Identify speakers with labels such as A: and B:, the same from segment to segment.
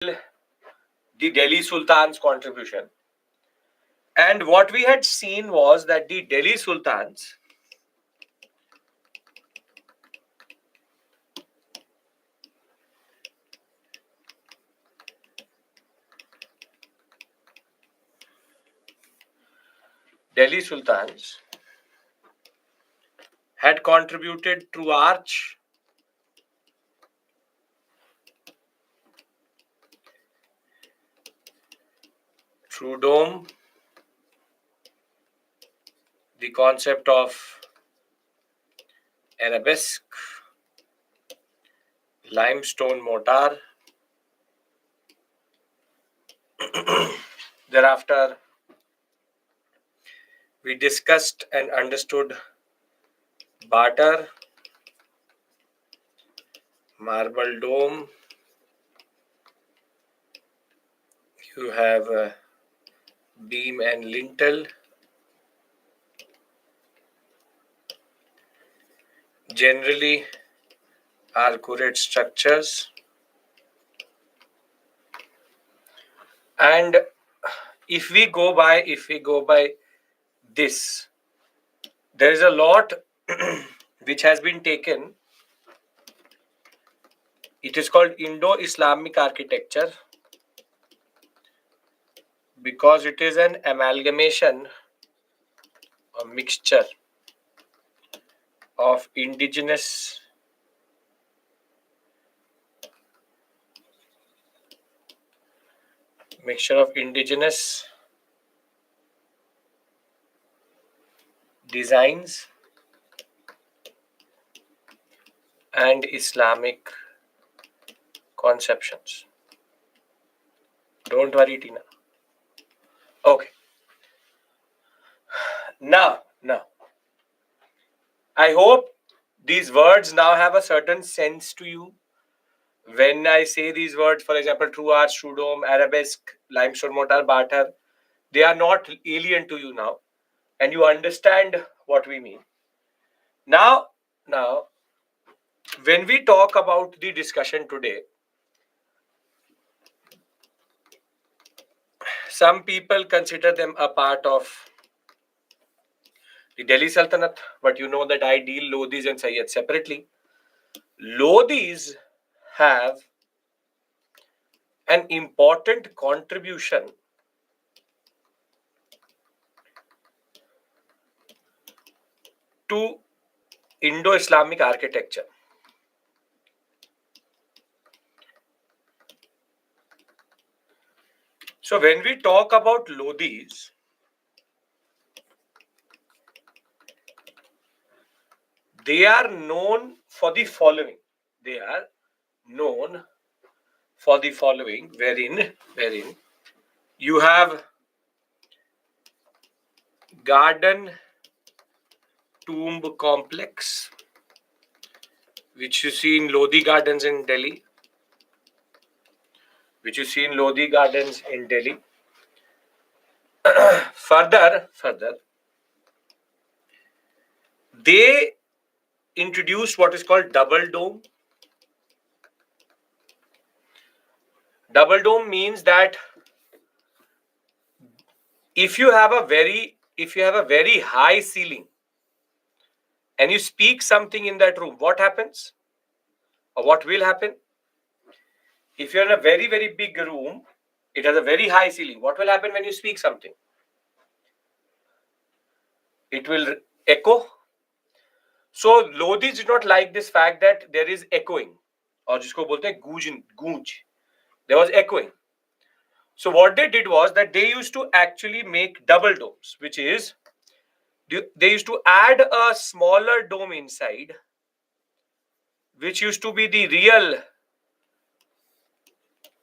A: the Delhi Sultan's contribution. And what we had seen was that the Delhi Sultans had contributed through arch, through dome, the concept of arabesque, limestone mortar. Thereafter, we discussed and understood barter, marble dome. You have beam and lintel. Generally, arcuate structures. And if we go by this, there is a lot which has been taken. It is called Indo-Islamic architecture because it is an amalgamation, a mixture of indigenous designs and Islamic conceptions. Don't worry, Tina. Okay. Now, I hope these words now have a certain sense to you. When I say these words, for example, true arch, true dome, arabesque, limestone mortar, barter, they are not alien to you now, and you understand what we mean. Now, when we talk about the discussion today, some people consider them a part of the Delhi Sultanate, but you know that I deal Lodhis and Sayyids separately. Lodhis have an important contribution to Indo-Islamic architecture. So when we talk about Lodhis, they are known for the following. Wherein you have garden tomb complex, which you see in Lodhi Gardens in Delhi. Further, they introduced what is called double dome. Double dome means that if you have a very high ceiling and you speak something in that room, what happens? Or what will happen? If you're in a very, very big room, it has a very high ceiling. What will happen when you speak something? It will echo. So Lodhis did not like this fact that there is echoing, or जिसको बोलते हैं गूंज. There was echoing. So what they did was that they used to actually make double domes, which is they used to add a smaller dome inside, which used to be the real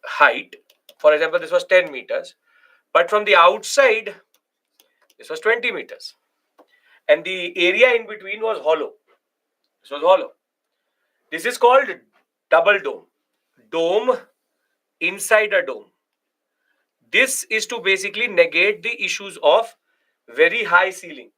A: height. For example, this was 10 meters, but from the outside, this was 20 meters. And the area in between was hollow. This was hollow. This is called double dome. Dome inside a dome. This is to basically negate the issues of very high ceiling,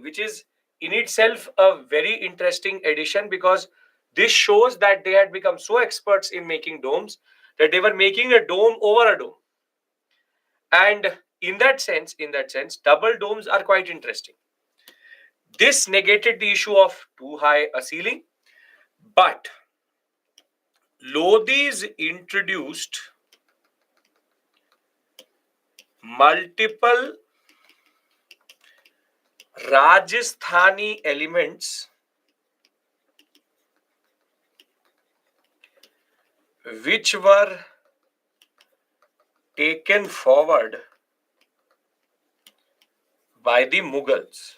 A: which is in itself a very interesting addition because This shows that they had become so experts in making domes that they were making a dome over a dome. And in that sense, double domes are quite interesting. This negated the issue of too high a ceiling, but Lodhi's introduced multiple Rajasthani elements which were taken forward by the Mughals.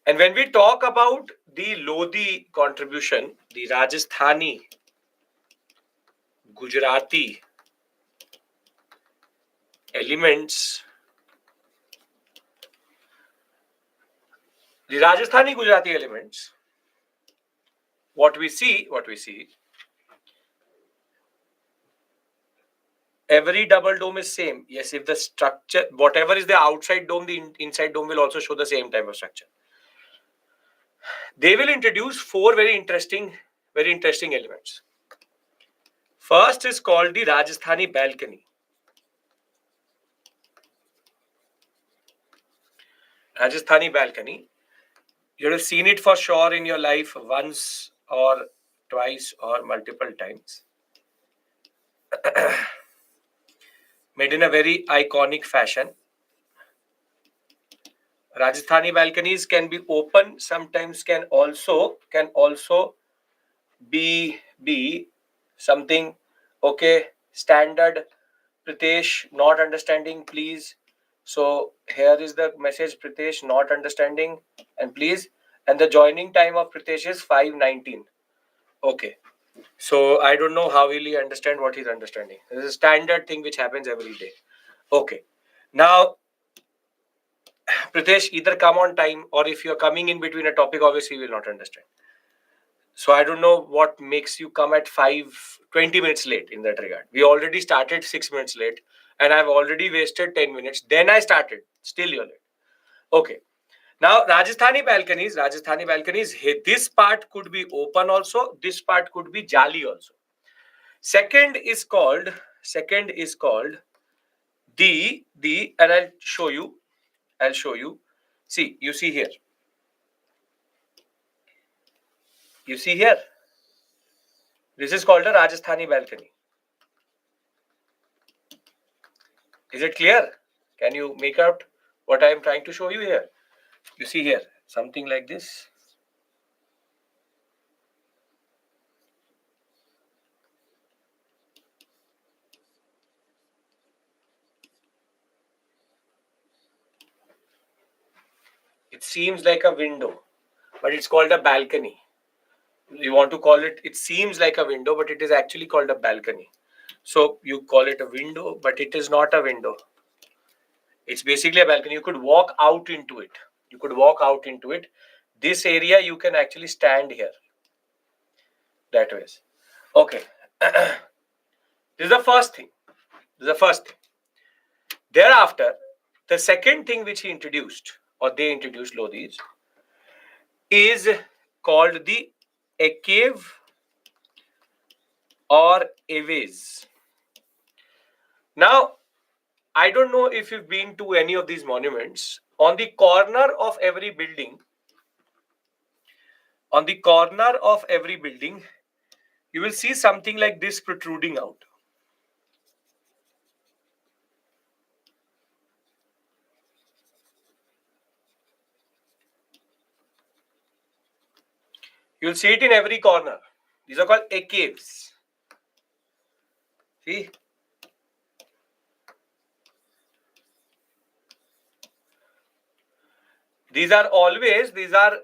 A: And when we talk about the Lodhi contribution, the Rajasthani, Gujarati elements, what we see, every double dome is same. Yes, if the structure, whatever is the outside dome, the inside dome will also show the same type of structure. They will introduce four very interesting elements. First is called the Rajasthani balcony. Rajasthani balcony. You have seen it for sure in your life once or twice or multiple times. Made in a very iconic fashion. Rajasthani balconies can be open, sometimes can also be something, okay, standard. Pritesh, not understanding, please. So here is the message, Pritesh, not understanding, and please. And the joining time of Pritesh is 5:19. Okay. So I don't know how will he understand what he's understanding. This is a standard thing which happens every day. Okay. Now, Pritesh, either come on time, or if you're coming in between a topic, obviously you will not understand. So I don't know what makes you come at 20 minutes late in that regard. We already started 6 minutes late and I've already wasted 10 minutes. Then I started. Still you're late. Okay. Now, Rajasthani balconies, this part could be open also. This part could be jali also. Second is called the, and I'll show you. See, you see here. This is called a Rajasthani balcony. Is it clear? Can you make out what I am trying to show you here? You see here, something like this. It seems like a window, but it's called a balcony. You want to call it, it seems like a window, but it is actually called a balcony. So you call it a window, but it is not a window. It's basically a balcony. You could walk out into it. This area, you can actually stand here. That way. Okay. This is the first thing. Thereafter, the second thing which he introduced, or they introduced, Lodhis, is called the Ekave or Eves. Now, I don't know if you've been to any of these monuments. On the corner of every building, you will see something like this protruding out. You'll see it in every corner. These are called caves. See? These are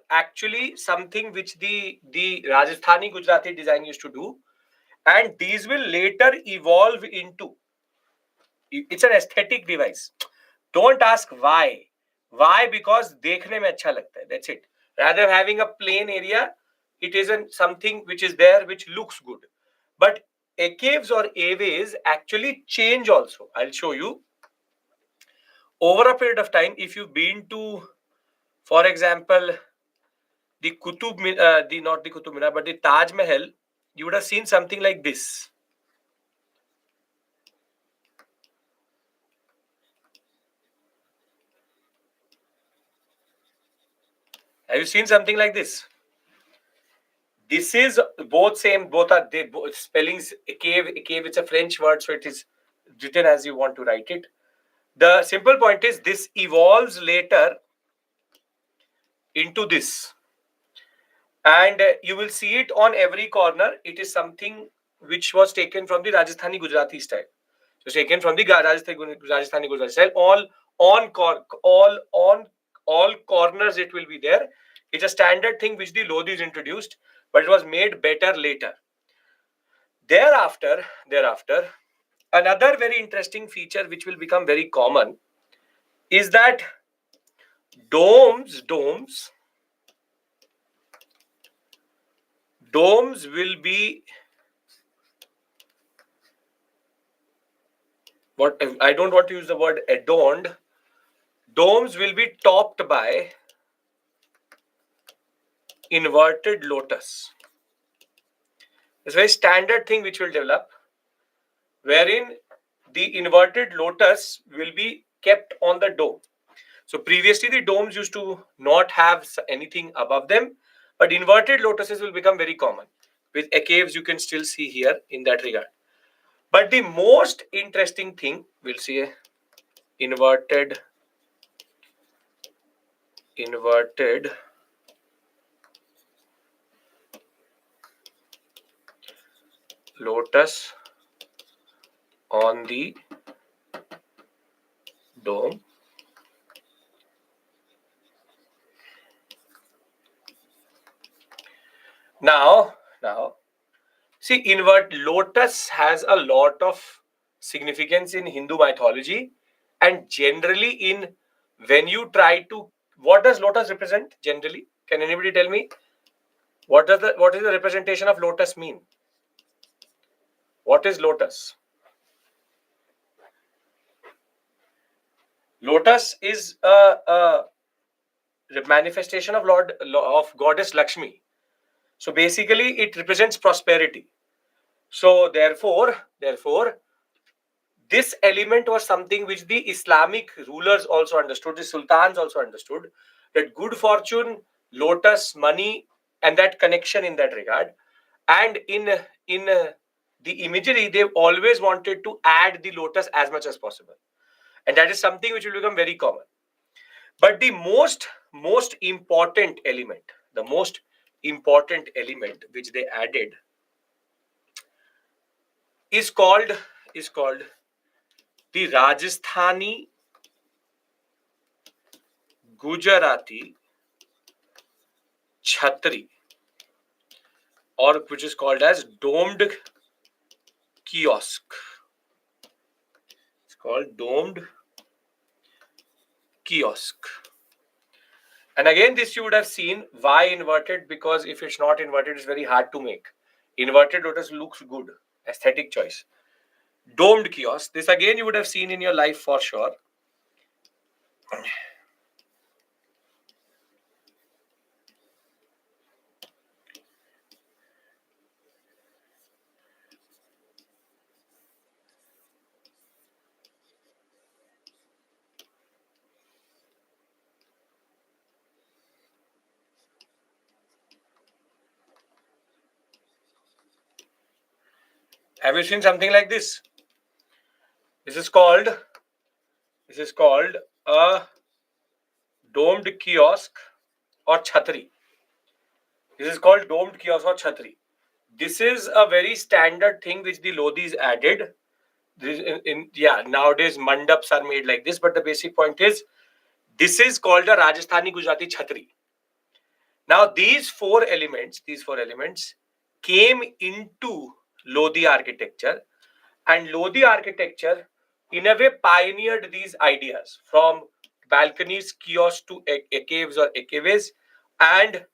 A: actually something which the Rajasthani Gujarati design used to do. And these will later evolve into, it's an aesthetic device. Don't ask why. Why? Because dekhne mein acha lagta hai. That's it. Rather than having a plain area, it isn't something which is there which looks good. But caves or aways actually change also. I'll show you. Over a period of time, if you've been to, for example, the not the Qutub Minar, but the Taj Mahal, you would have seen something like this. Have you seen something like this? This is both same, both are they both spellings. Cave, it's a French word, so it is written as you want to write it. The simple point is this evolves later into this, and you will see it on every corner. It is something which was taken from the Rajasthani Gujarati style. So taken from the Rajasthani Gujarati style. All corners it will be there. It's a standard thing which the Lodhis introduced, but it was made better later. Thereafter, another very interesting feature which will become very common is that domes will be, what I don't want to use the word adorned. Domes will be topped by inverted lotus. It's a very standard thing which will develop, wherein the inverted lotus will be kept on the dome. So previously the domes used to not have anything above them, but inverted lotuses will become very common. With caves you can still see here in that regard. But the most interesting thing, we'll see a inverted lotus on the dome. Now, see, invert lotus has a lot of significance in Hindu mythology, and generally in when you try to, what does lotus represent generally? Can anybody tell me what is the representation of lotus mean? What is lotus? Lotus is a manifestation of goddess Lakshmi. So basically, it represents prosperity. So therefore, this element was something which the Islamic rulers also understood, the sultans also understood, that good fortune, lotus, money, and that connection in that regard. And in the imagery, they always wanted to add the lotus as much as possible, and that is something which will become very common. But the most important element, which they added is called the Rajasthani Gujarati Chhatri, or which is called as domed kiosk. It's called domed kiosk. And again, this you would have seen. Why inverted? Because if it's not inverted, it's very hard to make. Inverted lotus looks good, aesthetic choice. Domed kiosk. This again you would have seen in your life for sure. Have you seen something like this? This is called a domed kiosk or chhatri. This is called domed kiosk or chhatri. This is a very standard thing which the Lodhis added. Nowadays mandaps are made like this, but the basic point is this is called a Rajasthani Gujarati chhatri. Now these four elements came into Lodhi architecture, and Lodhi architecture in a way pioneered these ideas, from balconies, kiosks to caves or caves, and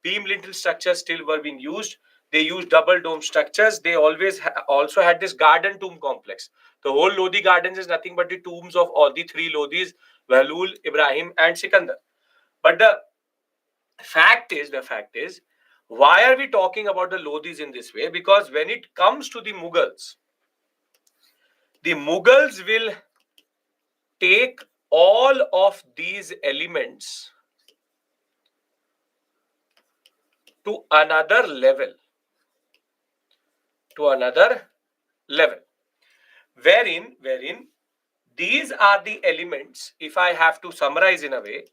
A: beam lintel structures still were being used. They used double dome structures. They always also had this garden tomb complex. The whole Lodhi gardens is nothing but the tombs of all the three Lodhis, Bahlul, Ibrahim, and Sikandar. But the The fact is, why are we talking about the Lodhis in this way? Because when it comes to the Mughals will take all of these elements to another level, wherein these are the elements. If I have to summarize in a way,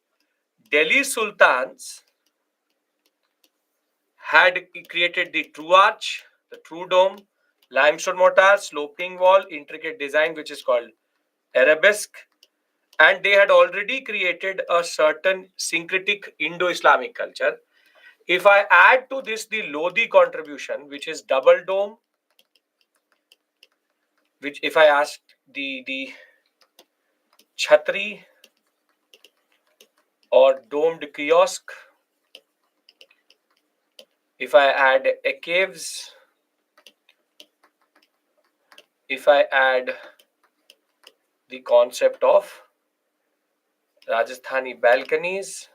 A: Delhi Sultans had created the true arch, the true dome, limestone mortar, sloping wall, intricate design, which is called arabesque, and they had already created a certain syncretic Indo-Islamic culture. If I add to this the Lodi contribution, which is double dome, which if I ask the chhatri or domed kiosk, if I add caves, if I add the concept of Rajasthani balconies,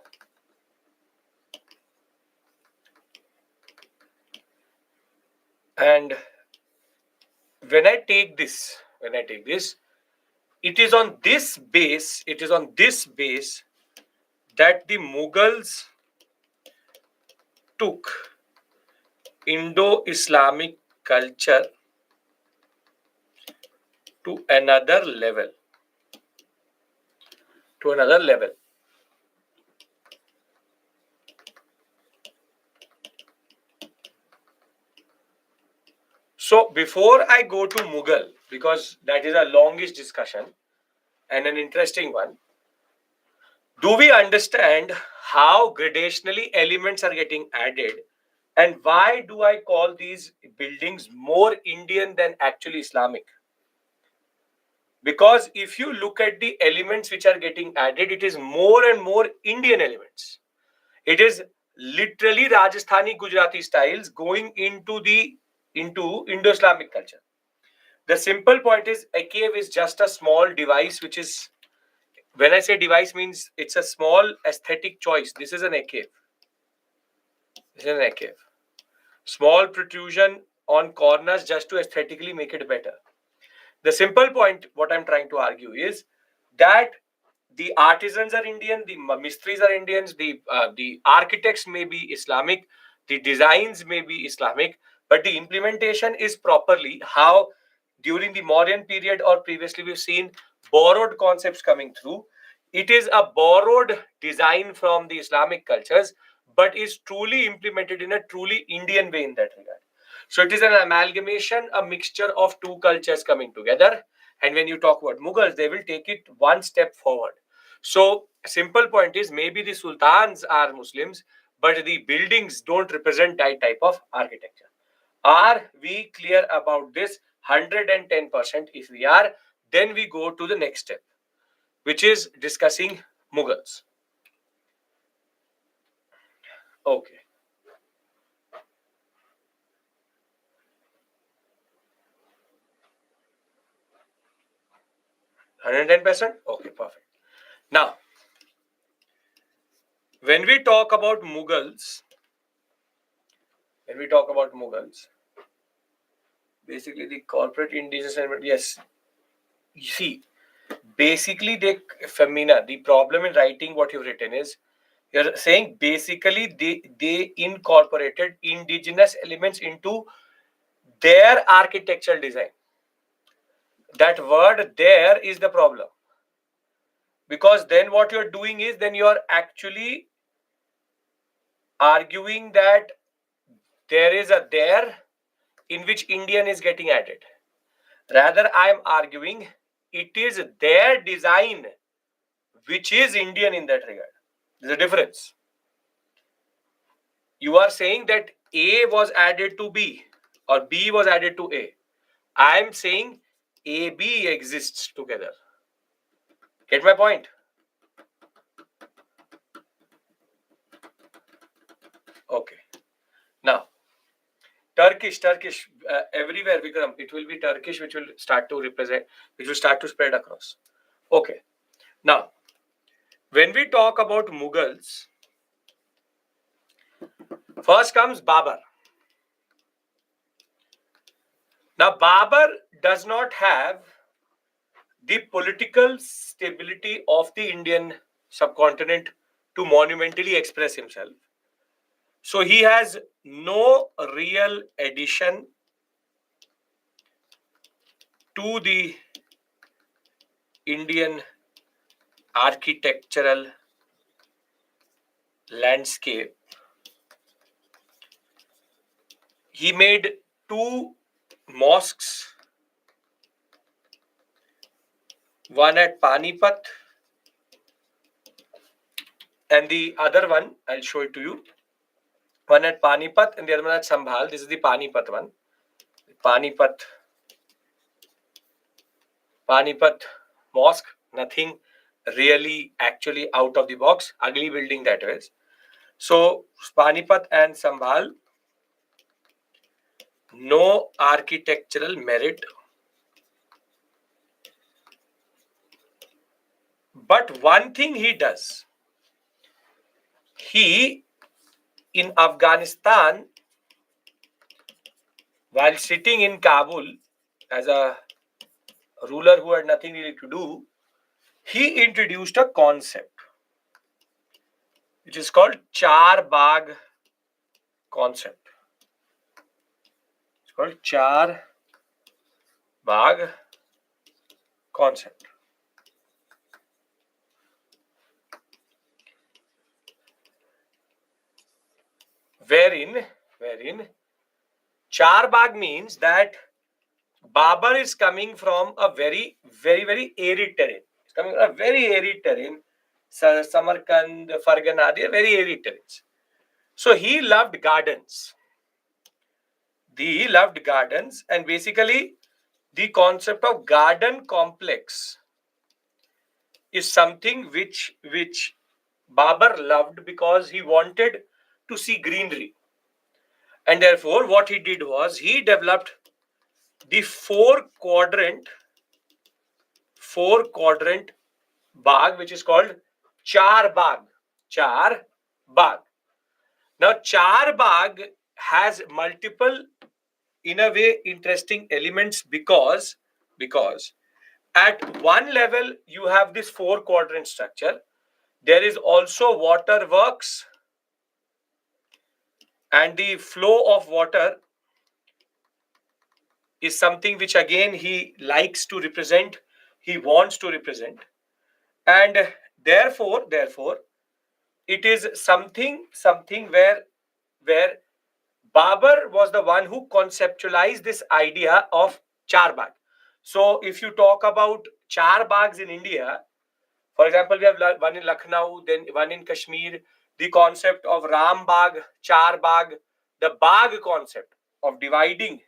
A: and when I take this, it is on this base, that the Mughals took Indo-Islamic culture to another level. So before I go to Mughal, because that is a longish discussion and an interesting one, do we understand how gradationally elements are getting added, and why do I call these buildings more Indian than actually Islamic? Because if you look at the elements which are getting added, it is more and more Indian elements. It is literally Rajasthani Gujarati styles going into Indo-Islamic culture. The simple point is, a cave is just a small device, which is, when I say device, means it's a small aesthetic choice. This is an cave. Small protrusion on corners just to aesthetically make it better. The simple point, what I'm trying to argue is that the artisans are Indian, the mistris are Indians, the architects may be Islamic, the designs may be Islamic, but the implementation is properly how during the Mauryan period or previously we've seen borrowed concepts coming through. It is a borrowed design from the Islamic cultures, but is truly implemented in a truly Indian way in that regard. So it is an amalgamation, a mixture of two cultures coming together. And when you talk about Mughals, they will take it one step forward. So simple point is, maybe the sultans are Muslims, but the buildings don't represent that type of architecture. Are we clear about this? 110%. If we are, then we go to the next step, which is discussing Mughals. Okay. $110%? Okay, perfect. Now, when we talk about Mughals, basically the corporate indigenous element, yes. You see, basically Femina, the problem in writing what you've written is, you're saying basically they incorporated indigenous elements into their architectural design. That word there is the problem. Because then what you're doing is, then you're actually arguing that there is a there in which Indian is getting added. Rather, I am arguing it is their design which is Indian in that regard. There's a difference. You are saying that A was added to B or B was added to A. I am saying AB exists together. Get my point? Okay. Now, Turkish, everywhere, Vikram, it will be Turkish which will start to represent, which will start to spread across. Okay. Now, when we talk about Mughals, First comes Babur. Now, Babur does not have the political stability of the Indian subcontinent to monumentally express himself. So he has no real addition to the Indian architectural landscape. He made 2 mosques, one at Panipat and the other one, I'll show it to you. One at Panipat and the other one at Sambhal. This is the Panipat one. Panipat mosque, nothing really actually out of the box. Ugly building that is. So Panipat and Sambhal, no architectural merit. But one thing he does, he in Afghanistan, while sitting in Kabul as a ruler who had nothing really to do, he introduced a concept which is called Char Bagh concept. It's called Char Bagh concept. Wherein Char Bagh means that Babur is coming from a very arid terrain. He's coming from a very arid terrain. Samarkand, Fargana, they are very arid terrains. So he loved gardens. And basically the concept of garden complex is something which Babur loved because he wanted to see greenery. And therefore what he did was he developed the 4-quadrant Bagh, which is called Char Bagh. Now Char Bagh has multiple, in a way, interesting elements because at one level you have this 4-quadrant structure. There is also water works, and the flow of water is something which again he likes to represent, he wants to represent, and therefore it is something where Babur was the one who conceptualized this idea of Char Bagh. So if you talk about Char Baghs in India, for example, we have one in Lucknow, then one in Kashmir, the concept of Ram Bagh, Char Bagh, the Bagh concept of dividing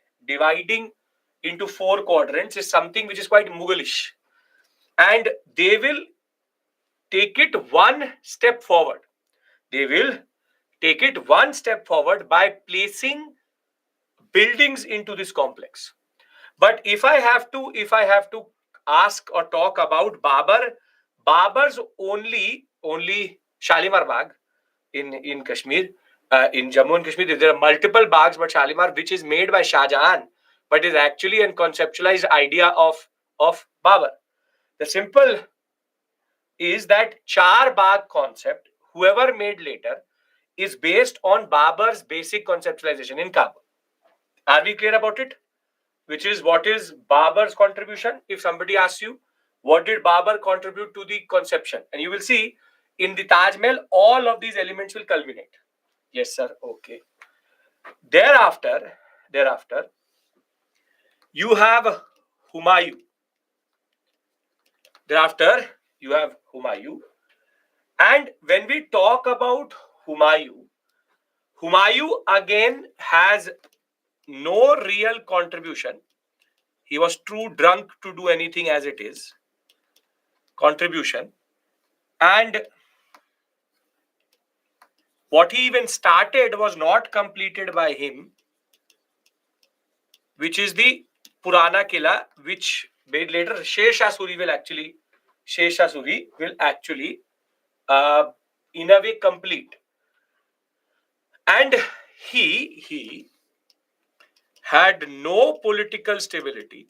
A: into 4 quadrants is something which is quite Mughalish. And they will take it one step forward. By placing buildings into this complex. But if I have to ask or talk about Babur's only Shalimar Bagh in Kashmir, in Jammu and Kashmir, there are multiple baghs, but Shalimar, which is made by Shah Jahan, but is actually a conceptualized idea of Babur. The simple is that Char Bagh concept, whoever made later, is based on Babur's basic conceptualization in Kabul. Are we clear about it? What is Babur's contribution? If somebody asks you, what did Babur contribute to the conception? And you will see in the Taj Mahal, all of these elements will culminate. Yes, sir. Okay. Thereafter, you have Humayun. And when we talk about Humayun again has no real contribution. He was too drunk to do anything as it is. Contribution. And what he even started was not completed by him, which is the Purana Killa, which made later Sher Shah Suri will actually in a way complete. And he had no political stability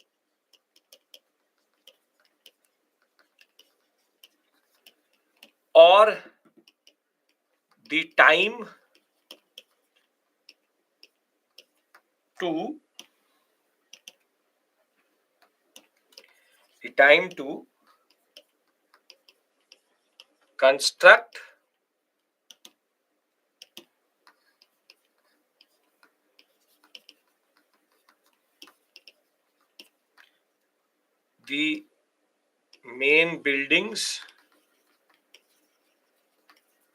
A: or the time to construct the main buildings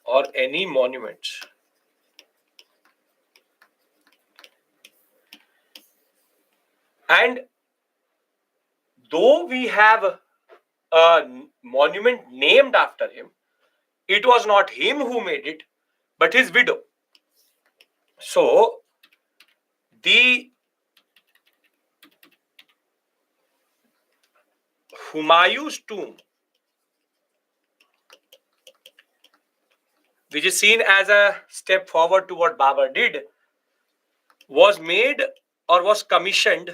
A: or any monuments. And though we have a monument named after him, it was not him who made it, but his widow. So the Humayun's tomb, which is seen as a step forward to what Babur did, was made or was commissioned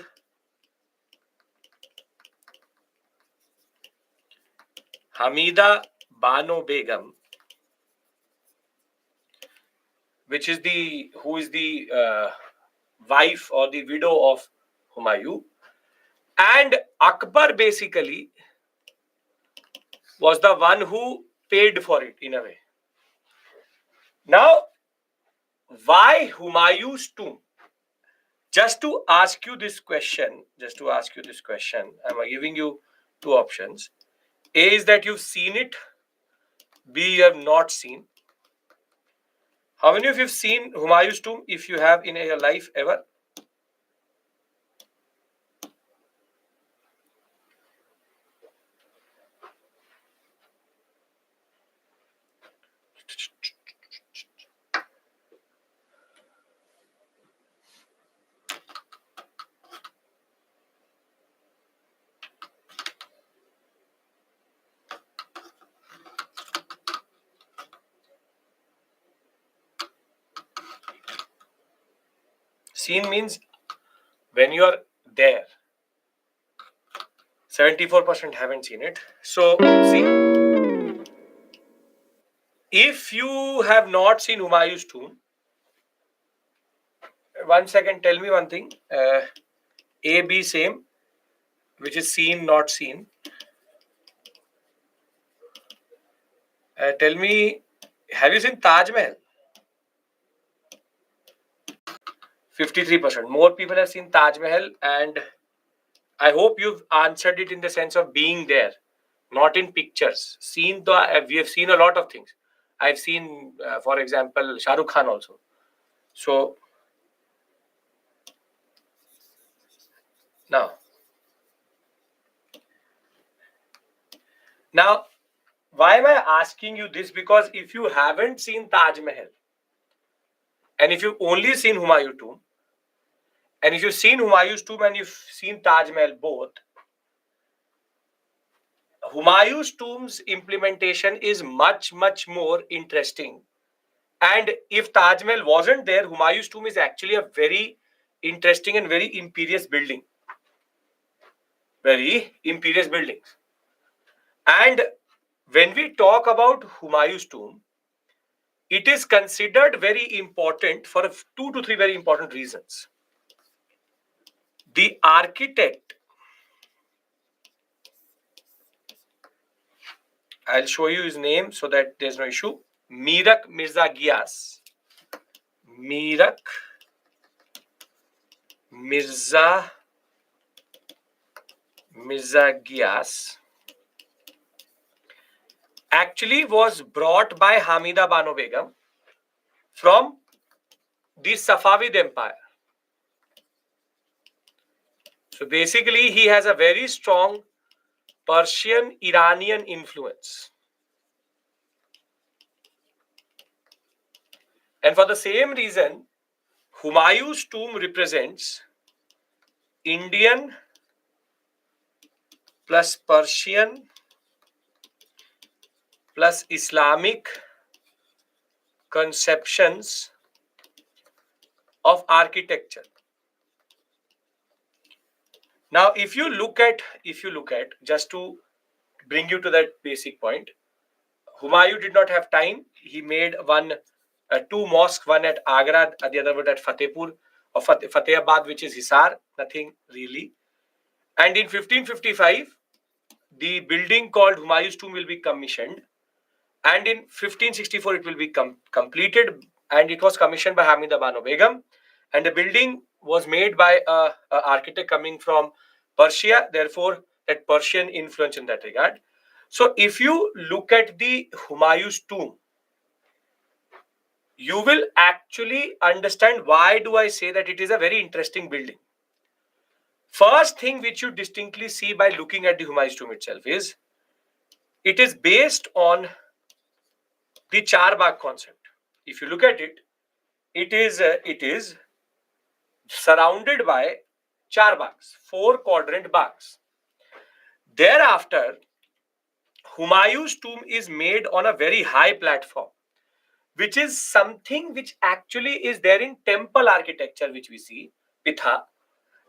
A: Hamida Bano Begum, which is the wife or the widow of Humayun, and Akbar basically was the one who paid for it in a way. Now, why Humayun's tomb? Just to ask you this question, I'm giving you two options. A is that you've seen it. B, you have not seen. How many of you have seen Humayun's tomb, if you have in your life ever? Seen means when you are there. 74% haven't seen it. So, see, if you have not seen Humayun's tomb, 1 second, tell me one thing. A, B, same, which is seen, not seen. Tell me, have you seen Taj Mahal? 53%. More people have seen Taj Mahal, and I hope you've answered it in the sense of being there, not in pictures. We have seen a lot of things. I've seen, for example, Shah Rukh Khan also. So now, why am I asking you this? Because if you haven't seen Taj Mahal, and if you've only seen Humayun tomb, and if you've seen Humayun's tomb and you've seen Taj Mahal both, Humayun's tomb's implementation is much, much more interesting. And if Taj Mahal wasn't there, Humayun's tomb is actually a very interesting and very imperious building. Very imperious buildings. And when we talk about Humayun's tomb, it is considered very important for 2 to 3 very important reasons. The architect, I'll show you his name so that there's no issue. Mirak Mirza Giyas. Mirak Mirza Giyas actually was brought by Hamida Bano Begum from the Safavid Empire. So basically, he has a very strong Persian Iranian influence. And for the same reason, Humayun's tomb represents Indian plus Persian plus Islamic conceptions of architecture. Now, if you look at, just to bring you to that basic point, Humayun did not have time. He made two mosques, one at Agra, the other one at Fatehpur or Fatehabad, which is Hisar. Nothing really. And in 1555, the building called Humayun's Tomb will be commissioned. And in 1564, it will be completed. And it was commissioned by Hamida Banu Begum. And the building was made by an architect coming from Persia. Therefore, that Persian influence in that regard. So, if you look at the Humayun's Tomb, you will actually understand why do I say that it is a very interesting building. First thing which you distinctly see by looking at the Humayun's Tomb itself is it is based on the Charbagh concept. If you look at it, it is surrounded by Charbaghs, 4-quadrant baghs. Thereafter, Humayun's Tomb is made on a very high platform, which is something which actually is there in temple architecture, which we see, Pitha.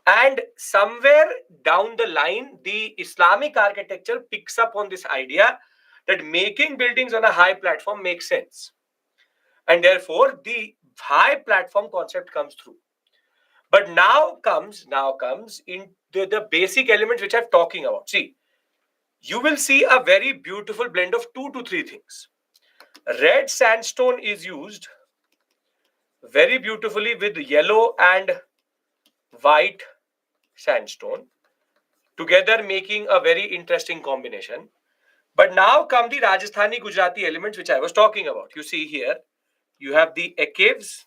A: And somewhere down the line, the Islamic architecture picks up on this idea that making buildings on a high platform makes sense. And therefore, the high platform concept comes through. But now comes in the basic elements which I'm talking about. See, you will see a very beautiful blend of 2 to 3 things. Red sandstone is used very beautifully with yellow and white sandstone, together making a very interesting combination. But now come the Rajasthani Gujarati elements which I was talking about. You see here, you have the caves,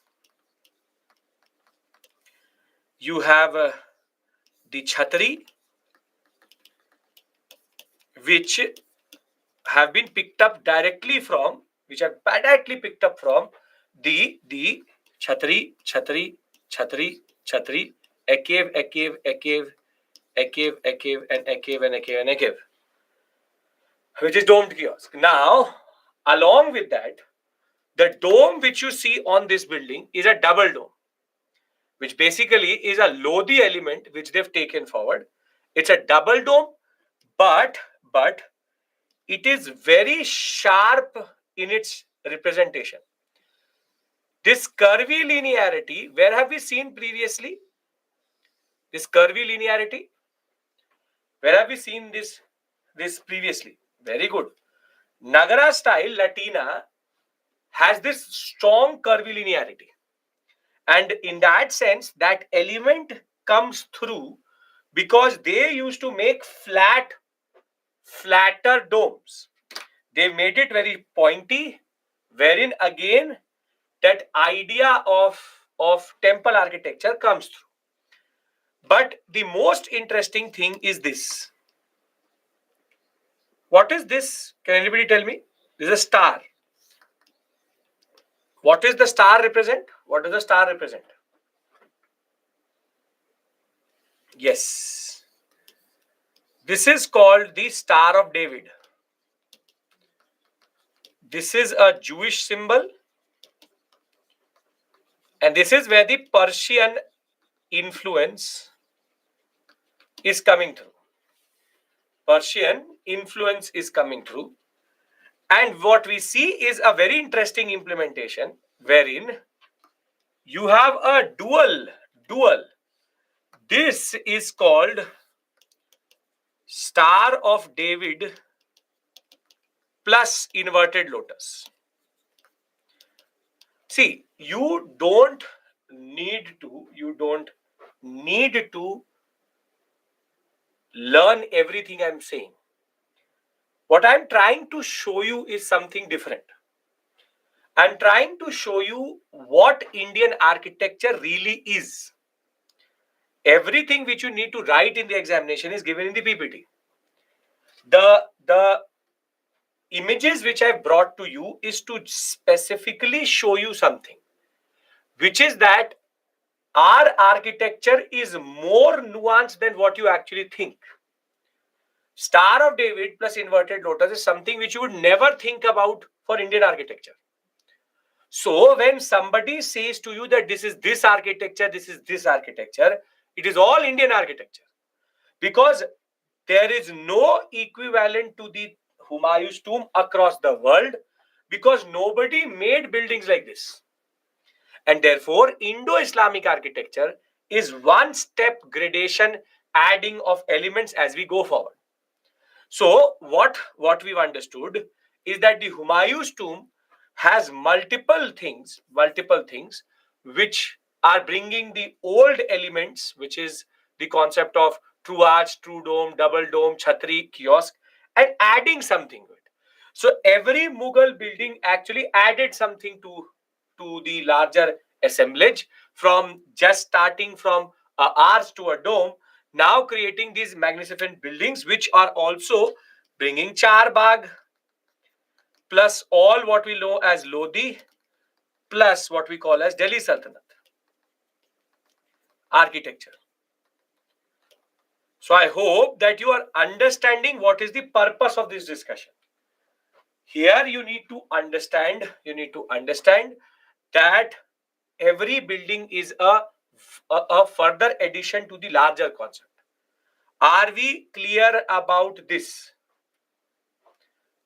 A: you have the chhatri, which have been picked up directly from, the chhatri, a cave, and a cave, which is domed kiosk. Now, along with that, the dome which you see on this building is a double dome, which basically is a Lodi element which they've taken forward. It's a double dome, but it is very sharp in its representation. This curvy linearity, where have we seen previously? This curvy linearity, where have we seen this previously? Very good. Nagara style Latina has this strong curvy linearity. And in that sense, that element comes through because they used to make flatter domes. They made it very pointy, wherein again that idea of temple architecture comes through. But the most interesting thing is this. What is this? Can anybody tell me? This is a star. What is the star represent? What does the star represent? Yes. This is called the Star of David. This is a Jewish symbol. And this is where the Persian influence is coming through. Persian influence is coming through. And what we see is a very interesting implementation wherein you have a dual. This is called Star of David plus inverted lotus. See, you don't need to learn everything I'm saying. What I'm trying to show you is something different. I'm trying to show you what Indian architecture really is. Everything which you need to write in the examination is given in the PPT. The images which I've brought to you is to specifically show you something, which is that our architecture is more nuanced than what you actually think. Star of David plus inverted lotus is something which you would never think about for Indian architecture. So when somebody says to you that this is this architecture, this is this architecture, it is all Indian architecture, because there is no equivalent to the Humayun's tomb across the world, because nobody made buildings like this. And therefore, Indo-Islamic architecture is one step gradation adding of elements as we go forward. So what we've understood is that the Humayun's tomb has multiple things which are bringing the old elements, which is the concept of true arch, true dome, double dome, chhatri, kiosk, and adding something to it. So every Mughal building actually added something to the larger assemblage, from just starting from a arch to a dome, now creating these magnificent buildings, which are also bringing Char Bagh, plus all what we know as Lodi, plus what we call as Delhi Sultanate architecture. So I hope that you are understanding what is the purpose of this discussion. Here you need to understand that every building is a further addition to the larger concept. Are we clear about this?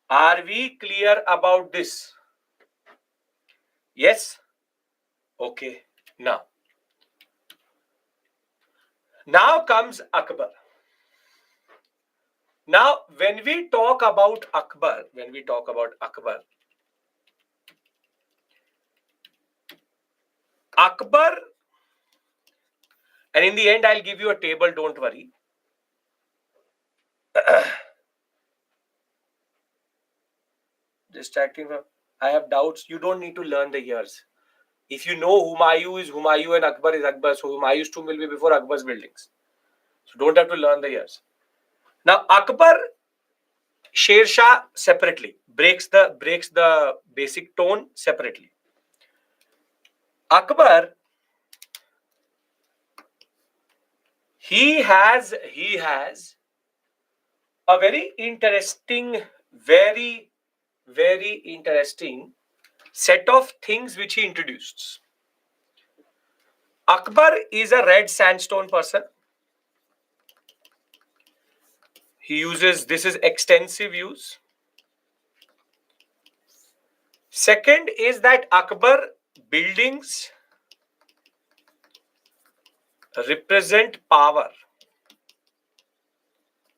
A: Are we clear about this? Yes? Okay. Now comes Akbar. Now, when we talk about Akbar, Akbar, and in the end, I'll give you a table, don't worry. Distracting from, I have doubts. You don't need to learn the years. If you know Humayun is Humayun and Akbar is Akbar, so Humayun's tomb will be before Akbar's buildings. So don't have to learn the years. Now, Akbar, Sher Shah separately breaks the basic tone separately. Akbar, he has a very interesting set of things which he introduced. Akbar is a red sandstone person. He uses, this is extensive use. Second is that Akbar buildings represent power.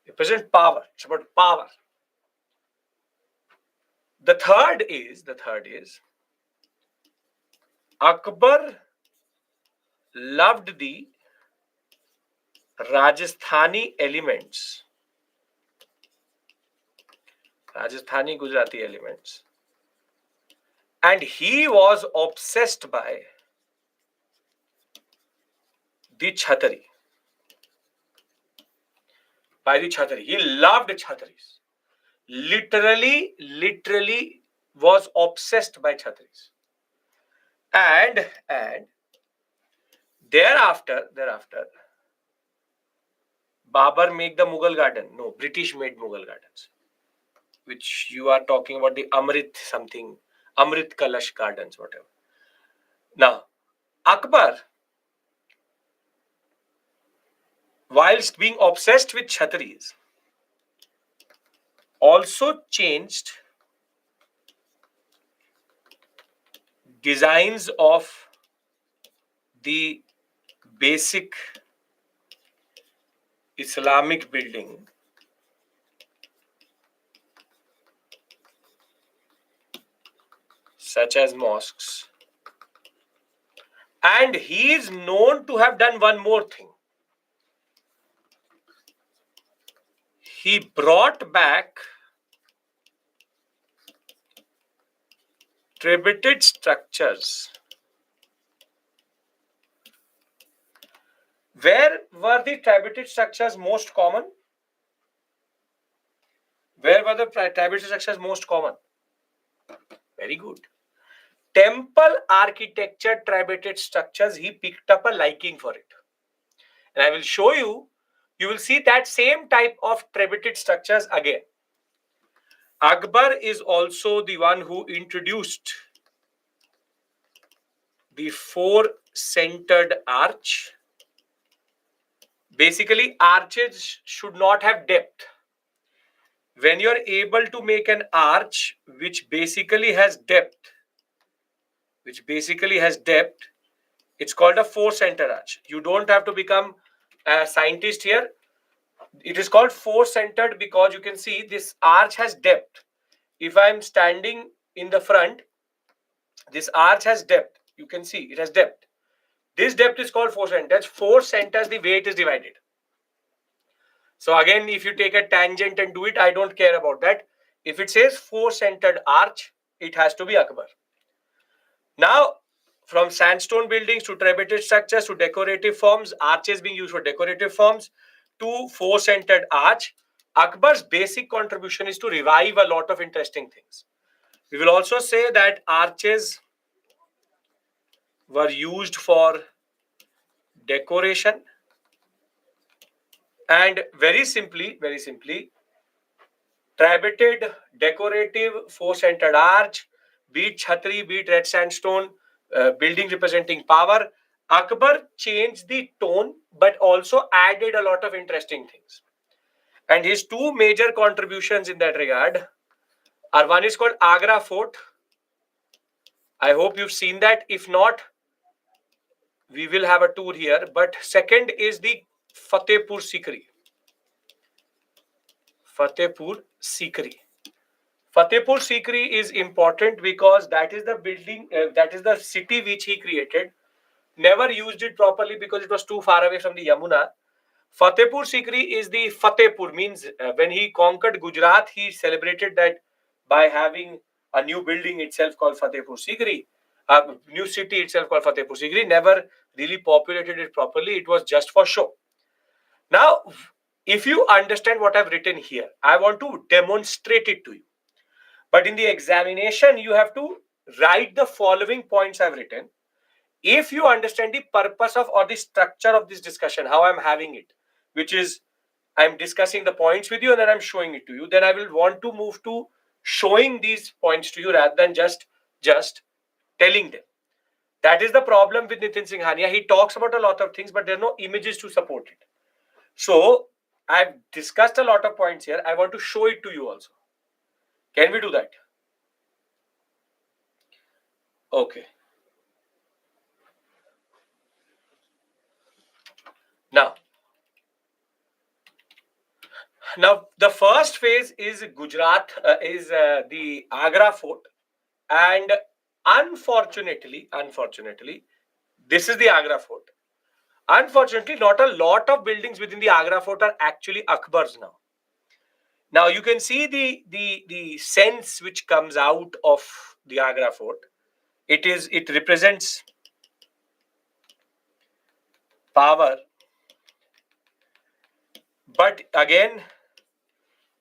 A: It's about power. The third is Akbar loved the Rajasthani elements, Rajasthani Gujarati elements, and he was obsessed by the Chhatri. He loved Chhatris. Literally was obsessed by Chhatris. And thereafter, Babur made the Mughal garden. No, British made Mughal gardens. Which you are talking about the Amrit Kalash gardens, whatever. Now, Akbar, whilst being obsessed with Chhatris, also changed designs of the basic Islamic building, such as mosques. And he is known to have done one more thing. He brought back tributed structures. Where were the tributed structures most common? Very good. Temple architecture, tributed structures, he picked up a liking for it. And I will show you, you will see that same type of tributed structures again. Akbar is also the one who introduced the four-centered arch. Basically, arches should not have depth. When you're able to make an arch which basically has depth, it's called a four-centered arch. You don't have to become a scientist here. It is called four-centered because you can see this arch has depth. If I'm standing in the front, this arch has depth. You can see it has depth. This depth is called four-centered. That's four centers the weight is divided. So again, if you take a tangent and do it, I don't care about that. If it says four-centered arch, it has to be Akbar. Now, from sandstone buildings to trapezoid structures to decorative forms, arches being used for decorative forms, to four-centered arch, Akbar's basic contribution is to revive a lot of interesting things. We will also say that arches were used for decoration, and very simply, trapezoid decorative four-centered arch, be it chhatri, be it red sandstone, building representing power. Akbar changed the tone, but also added a lot of interesting things. And his two major contributions in that regard are, one is called Agra Fort. I hope you've seen that. If not, we will have a tour here. But second is the Fatehpur Sikri. Fatehpur Sikri. Fatehpur Sikri is important because that is the building, that is the city which he created. Never used it properly because it was too far away from the Yamuna. Fatehpur Sikri is the Fatehpur, means when he conquered Gujarat, he celebrated that by having a new building itself called Fatehpur Sikri, a new city itself called Fatehpur Sikri. Never really populated it properly. It was just for show. Now, if you understand what I've written here, I want to demonstrate it to you. But in the examination, you have to write the following points I've written. If you understand the purpose of or the structure of this discussion, how I'm having it, which is I'm discussing the points with you and then I'm showing it to you, then I will want to move to showing these points to you rather than just telling them. That is the problem with Nitin Singhania. He talks about a lot of things, but there are no images to support it. So I've discussed a lot of points here. I want to show it to you also. Can we do that? Okay. Now the first phase is Gujarat, is the Agra Fort, and unfortunately, this is the Agra Fort. Unfortunately, not a lot of buildings within the Agra Fort are actually Akbar's now. Now you can see the sense which comes out of the Agra Fort. It represents power, but again,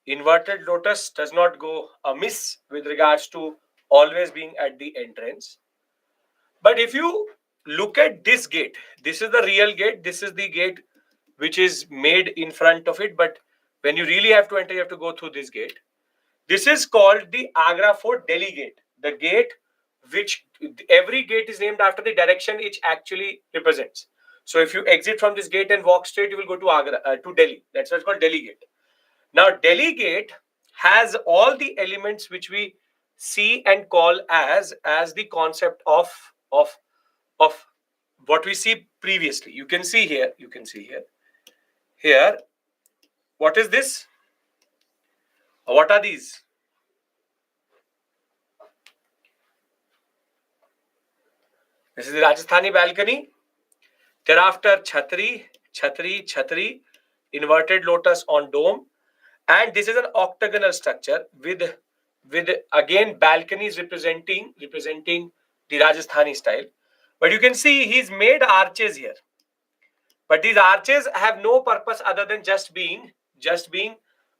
A: inverted lotus does not go amiss with regards to always being at the entrance. But if you look at this gate, this is the real gate. This is the gate which is made in front of it. But when you really have to enter, you have to go through this gate. This is called the Agra Fort Delhi Gate. The gate which every gate is named after the direction it actually represents. So if you exit from this gate and walk straight, you will go to Agra, to Delhi. That's why it's called Delhi Gate. Now, Delhi Gate has all the elements which we see and call as the concept of what we see previously. You can see here. Here, what is this? What are these? This is the Rajasthani balcony. Thereafter, chhatri, inverted lotus on dome. And this is an octagonal structure with again balconies representing the Rajasthani style. But you can see he's made arches here. But these arches have no purpose other than just being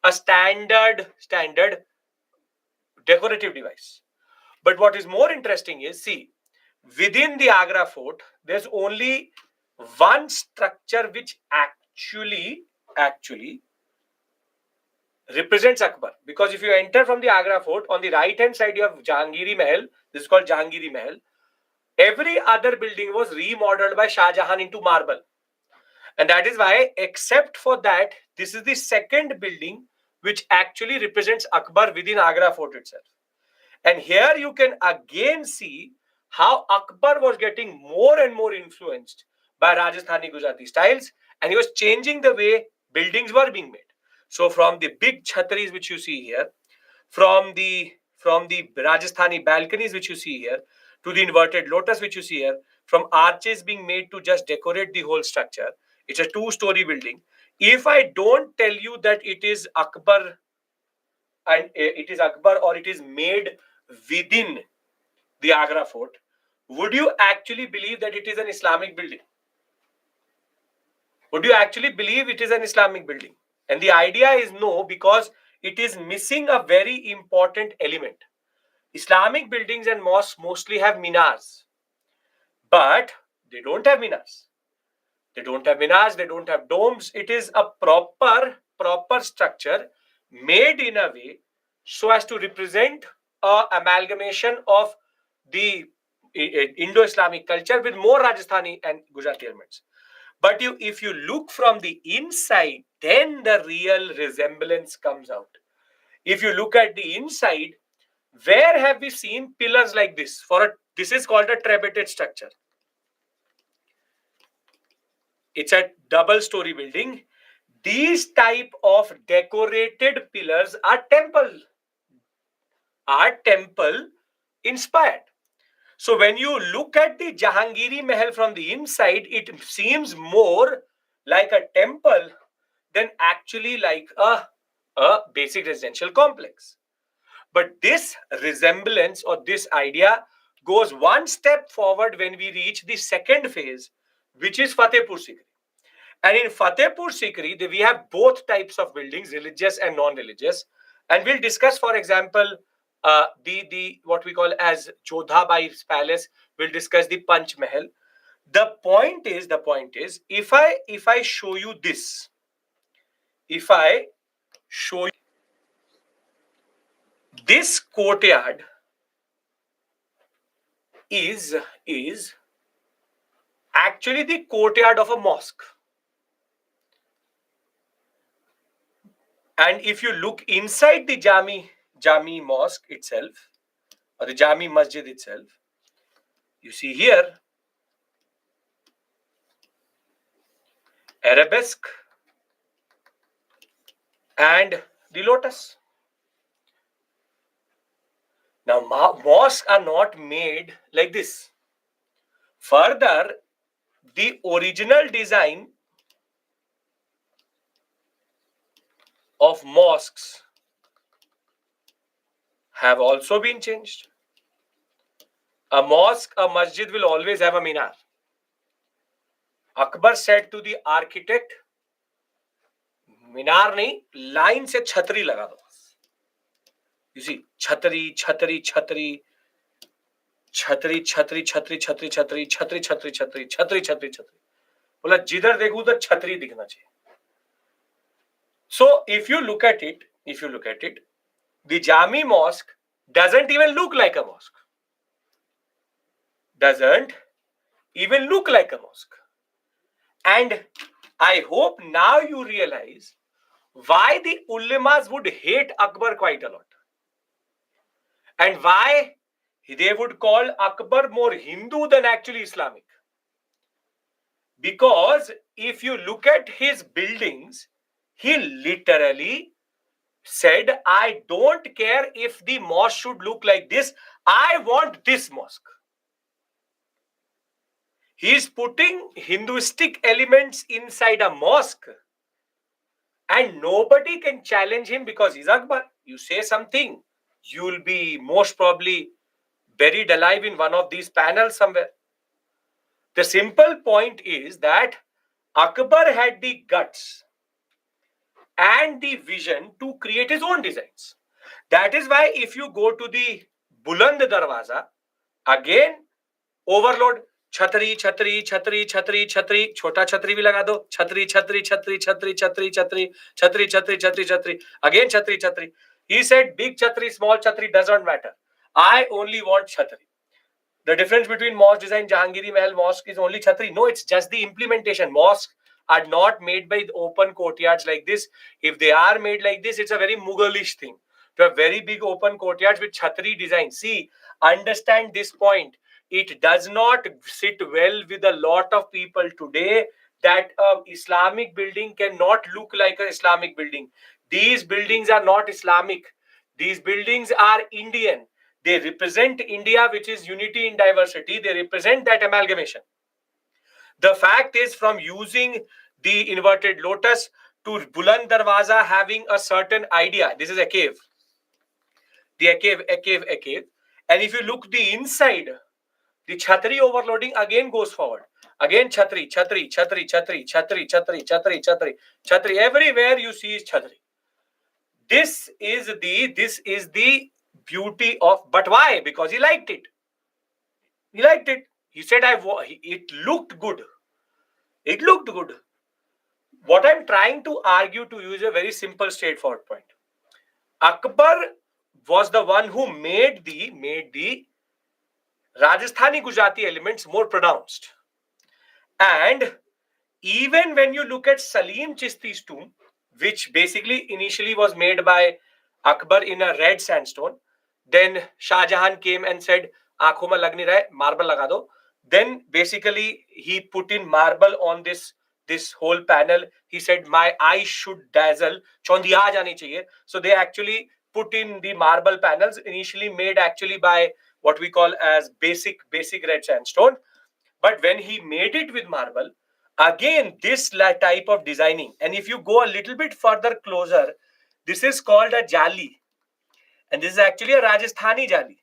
A: a standard decorative device. But what is more interesting is, see, within the Agra Fort, there's only one structure which actually represents Akbar. Because if you enter from the Agra Fort, on the right hand side you have Jahangiri Mahal. This is called Jahangiri Mahal. Every other building was remodeled by Shah Jahan into marble. And that is why, except for that, this is the second building which actually represents Akbar within Agra Fort itself. And here you can again see how Akbar was getting more and more influenced by Rajasthani Gujarati styles, and he was changing the way buildings were being made. So from the big chhatris which you see here, from the Rajasthani balconies which you see here, to the inverted lotus which you see here, from arches being made to just decorate the whole structure. It's a two-story building. If I don't tell you that it is Akbar, and it is Akbar, or it is made within the Agra fort, would you actually believe that it is an Islamic building? Would you actually believe it is an Islamic building? And the idea is no, because it is missing a very important element. Islamic buildings and mosques mostly have minars, but they don't have minars. They don't have minars, they don't have domes. It is a proper structure made in a way so as to represent a amalgamation of the Indo-Islamic culture with more Rajasthani and Gujarati elements. But if you look from the inside, then the real resemblance comes out. If you look at the inside, where have we seen pillars like this? This is called a trabeted structure. It's a double-story building. These type of decorated pillars are temple inspired. So when you look at the Jahangiri Mahal from the inside, it seems more like a temple than actually like a basic residential complex. But this resemblance or this idea goes one step forward when we reach the second phase, which is Fatehpur Sikri. And in Fatehpur Sikri, we have both types of buildings, religious and non-religious. And we'll discuss, for example, the what we call as Jodha Bai's palace. We'll discuss the Panch Mahal. The point is, if I show you this, if I show you this courtyard is actually the courtyard of a mosque. And if you look inside the Jami mosque itself, or the Jami Masjid itself, you see here arabesque and the lotus. Now, mosques are not made like this. Further, the original design of mosques have also been changed. A mosque, a masjid will always have a minar. Akbar said to the architect, minar nahi, line se chhatri laga do. You see, chhatri, chhatri, chhatri, chhatri, chhatri, chhatri, chhatri, chhatri, chhatri, chhatri, chhatri, chhatri, chhatri, chhatri. बोला जिधर देखूं तो छतरी दिखना चाहिए. So if you look at it, the Jami mosque doesn't even look like a mosque. Doesn't even look like a mosque. And I hope now you realize why the ulemas would hate Akbar quite a lot. And why they would call Akbar more Hindu than actually Islamic. Because if you look at his buildings, he literally said, I don't care if the mosque should look like this. I want this mosque. He is putting Hinduistic elements inside a mosque. And nobody can challenge him because he's Akbar. You say something, you will be most probably buried alive in one of these panels somewhere. The simple point is that Akbar had the guts and the vision to create his own designs. That is why if you go to the Buland Darwaza, again, overload, छतरी छतरी छतरी छतरी छतरी छोटा छतरी भी लगा दो छतरी छतरी छतरी छतरी छतरी छतरी छतरी छतरी छतरी छतरी again छतरी छतरी. He said big छतरी small छतरी does not matter. I only want छतरी. The difference between mosque design, Jahangiri Mahal mosque is only chhatri. No, it's just the implementation. Mosques are not made by open courtyards like this. If they are made like this, it's a very Mughalish thing. To have very big open courtyards with chhatri design. See, understand this point. It does not sit well with a lot of people today that Islamic building cannot look like an Islamic building. These buildings are not Islamic. These buildings are Indian. They represent India, which is unity in diversity. They represent that amalgamation. The fact is, from using the inverted lotus to Buland Darwaza having a certain idea. This is a cave. A cave. And if you look the inside, the chhatri overloading again goes forward. Again chhatri. Everywhere you see is chhatri. This is the beauty of, but why? Because he liked it. He said, it looked good. What I'm trying to argue to you is a very simple, straightforward point. Akbar was the one who made the Rajasthani Gujarati elements more pronounced. And even when you look at Salim Chisti's tomb, which basically initially was made by Akbar in a red sandstone, then Shah Jahan came and said, "Aankhon mein lag nahi raha hai, marble laga do." Then basically he put in marble on this whole panel. He said, "My eyes should dazzle. Chondi aa jani chahiye." So they actually put in the marble panels, initially made actually by what we call as basic red sandstone. But when he made it with marble, again this type of designing, and if you go a little bit further closer, this is called a jali, and this is actually a Rajasthani jali.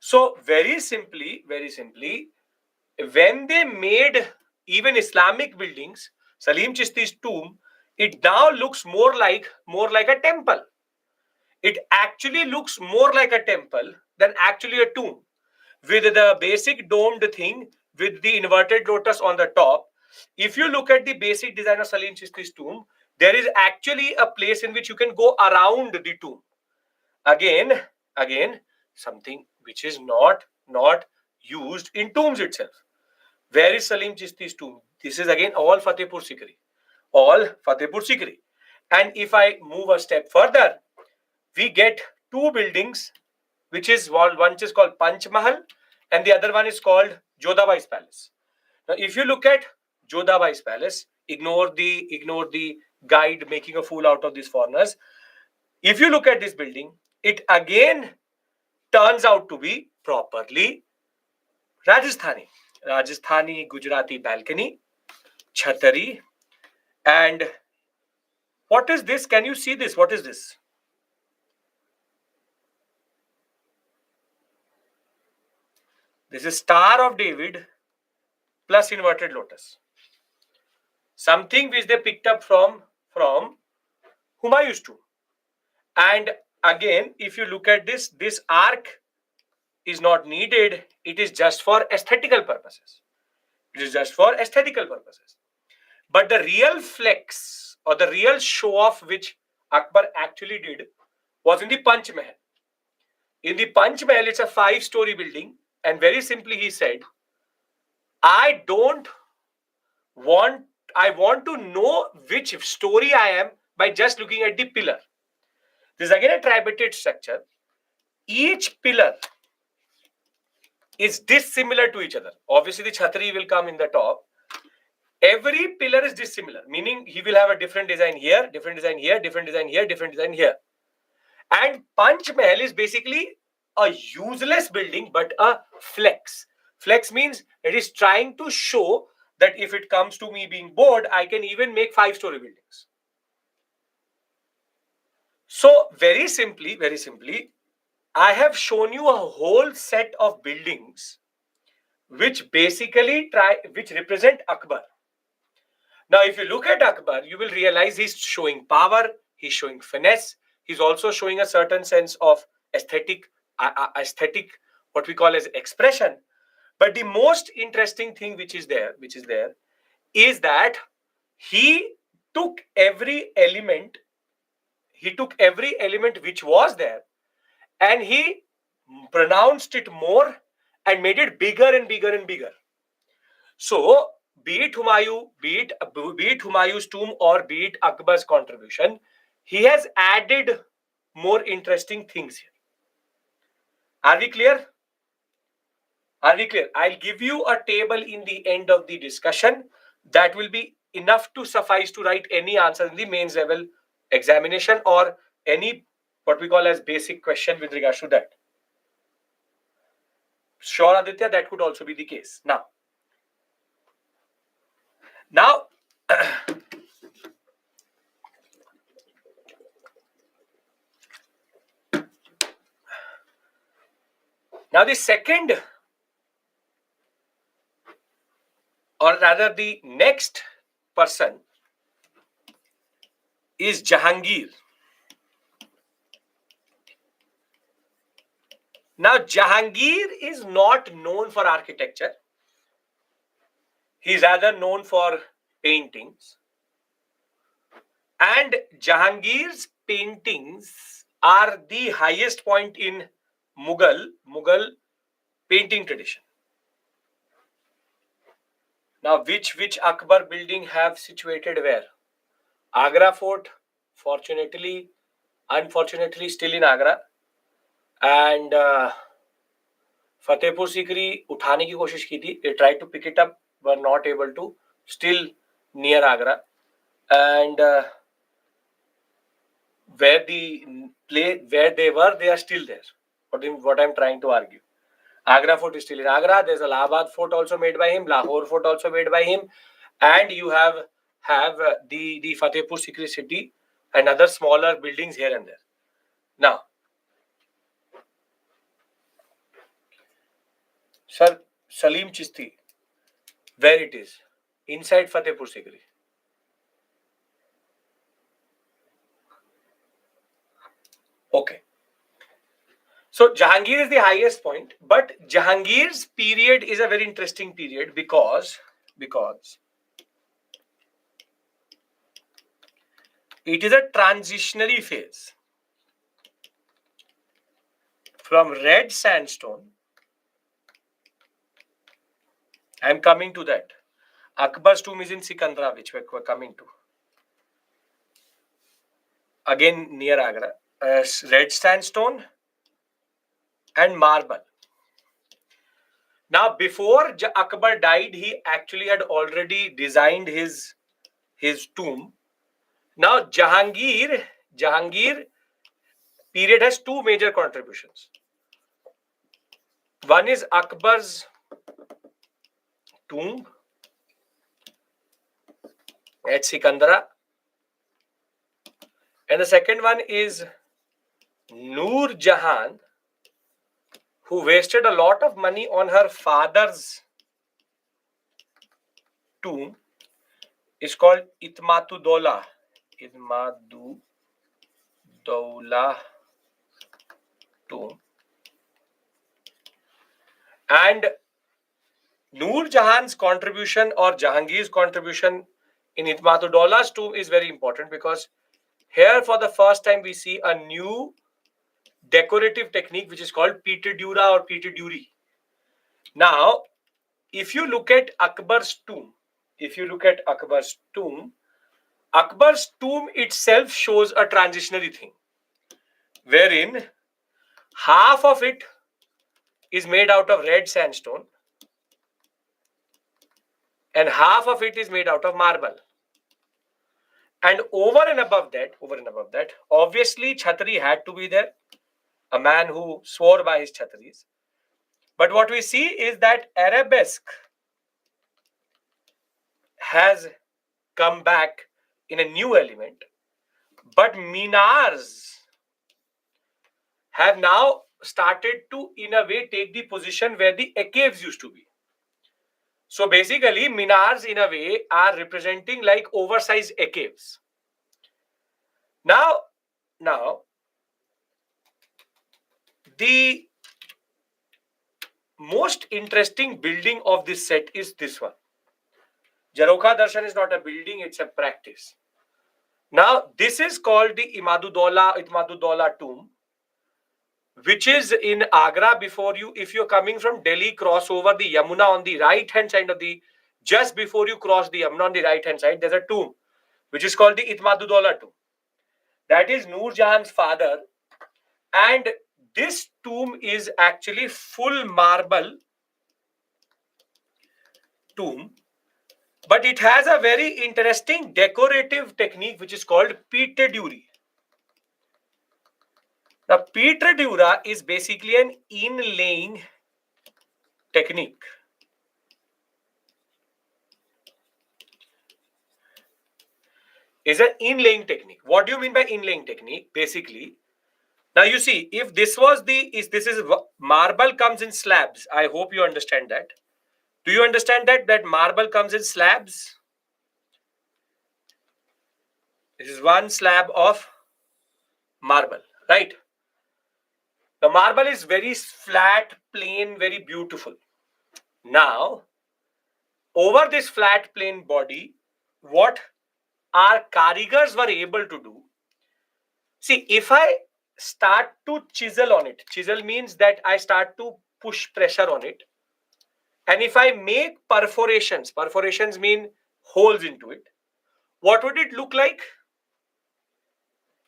A: So very simply, when they made even Islamic buildings, Salim Chisti's tomb, it now looks more like a temple. It actually looks more like a temple than actually a tomb, with the basic domed thing with the inverted lotus on the top. If you look at the basic design of Salim Chisti's tomb, there is actually a place in which you can go around the tomb. Again, something which is not used in tombs itself. Where is Salim Chisti's tomb? This is again all Fatehpur Sikri. And if I move a step further, we get two buildings, which is one is called Panch Mahal and the other one is called Jodhabai's Palace. Now, if you look at Jodhabai's Palace, ignore the guide making a fool out of these foreigners. If you look at this building, it again turns out to be properly Rajasthani Gujarati balcony, chhatari, and what is this? Can you see this? What is this? This is Star of David plus inverted lotus. Something which they picked up from Humayun's tomb. And again, if you look at this arc is not needed. It is just for aesthetical purposes. But the real flex or the real show off which Akbar actually did was in the Panch Mahal. In the Panch Mahal, it's a 5-story building. And very simply, he said, I want to know which story I am by just looking at the pillar. This is again a tripartite structure. Each pillar is dissimilar to each other. Obviously, the chhatri will come in the top. Every pillar is dissimilar, meaning he will have a different design here, different design here, different design here, different design here. And Panch Mahal is basically a useless building, but a flex. Flex means it is trying to show that if it comes to me being bored, I can even make 5-story buildings. So very simply, I have shown you a whole set of buildings which basically which represent Akbar. Now, if you look at Akbar, you will realize he's showing power, he's showing finesse, he's also showing a certain sense of aesthetic, what we call as expression. But the most interesting thing which is there is that he took every element he took every element which was there and he pronounced it more and made it bigger and bigger and bigger. So, be it Humayun's tomb or be it Akbar's contribution, he has added more interesting things here. Are we clear? Are we clear? I'll give you a table in the end of the discussion that will be enough to suffice to write any answer in the mains level examination or any what we call as basic question with regards to that. Sure, Aditya, that could also be the case. Now, now the second, or rather the next person is Jahangir. Now, Jahangir is not known for architecture. He is rather known for paintings. And Jahangir's paintings are the highest point in Mughal painting tradition. Now, which Akbar building have situated where? Agra Fort, fortunately, unfortunately, still in Agra. And Fatehpur Sikri उठाने की कोशिश की थी. They tried to pick it up, were not able to. Still near Agra. And where they were, they are still there. What I'm trying to argue. Agra Fort is still in Agra. There's a Allahabad Fort also made by him. Lahore Fort also made by him. And you have the Fatehpur Sikri city and other smaller buildings here and there. Now, Sir Salim Chishti, where it is? Inside Fatehpur Sikri. Okay. So Jahangir is the highest point, but Jahangir's period is a very interesting period because it is a transitionary phase from red sandstone. I'm coming to that. Akbar's tomb is in Sikandra, which we're coming to. Again, near Agra. Red sandstone and marble. Now, before Akbar died, he actually had already designed his tomb. Now, Jahangir period has two major contributions. One is Akbar's tomb at Sikandra. And the second one is Noor Jahan, who wasted a lot of money on her father's tomb, is called Itmatu Dola. Itmatu Dola tomb. And Noor Jahan's contribution or Jahangir's contribution in Itmatu Dola's tomb is very important because here for the first time we see a new decorative technique which is called Pitidura or Pitiduri. Now, if you look at Akbar's tomb, Akbar's tomb itself shows a transitionary thing, wherein half of it is made out of red sandstone and half of it is made out of marble. And over and above that, obviously Chhatri had to be there, a man who swore by his Chhatris. But what we see is that arabesque has come back in a new element, but minars have now started to, in a way, take the position where the caves used to be. So basically, minars in a way are representing like oversized caves. Now, the most interesting building of this set is this one. Jarokha Darshan is not a building, it's a practice. Now, this is called the Ihmadudaulah tomb, which is in Agra. Before you, if you're coming from Delhi, cross over the Yamuna on the right hand side of the, just before you cross the Yamuna on the right hand side, there's a tomb, which is called the Ihmadudaulah tomb. That is Noor Jahan's father. And this tomb is actually full marble tomb, but it has a very interesting decorative technique which is called pitteduri. Now, pittedura is basically an inlaying technique. Is an inlaying technique. What do you mean by inlaying technique? Basically, now you see, if this was this is marble comes in slabs. I hope you understand that. Do you understand that marble comes in slabs? This is one slab of marble, right? The marble is very flat, plain, very beautiful. Now, over this flat, plain body, what our karigars were able to do. See, if I start to chisel on it, chisel means that I start to push pressure on it. And if I make perforations, perforations mean holes into it, what would it look like?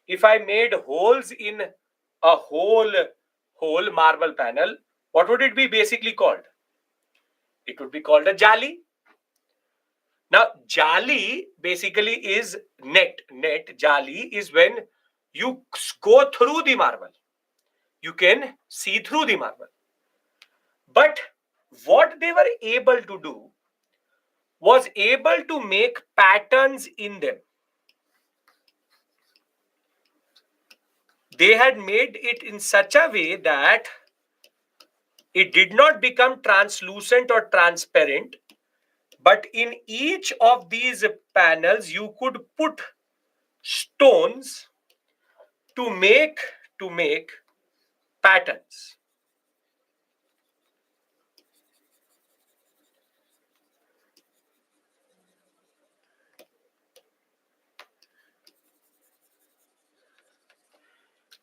A: If I made holes in a whole marble panel, what would it be basically called? It would be called a jali. Now, jali basically is net. Jali is when you go through the marble. You can see through the marble. But what they were able to do was able to make patterns in them. They had made it in such a way that it did not become translucent or transparent, but in each of these panels you could put stones to make patterns.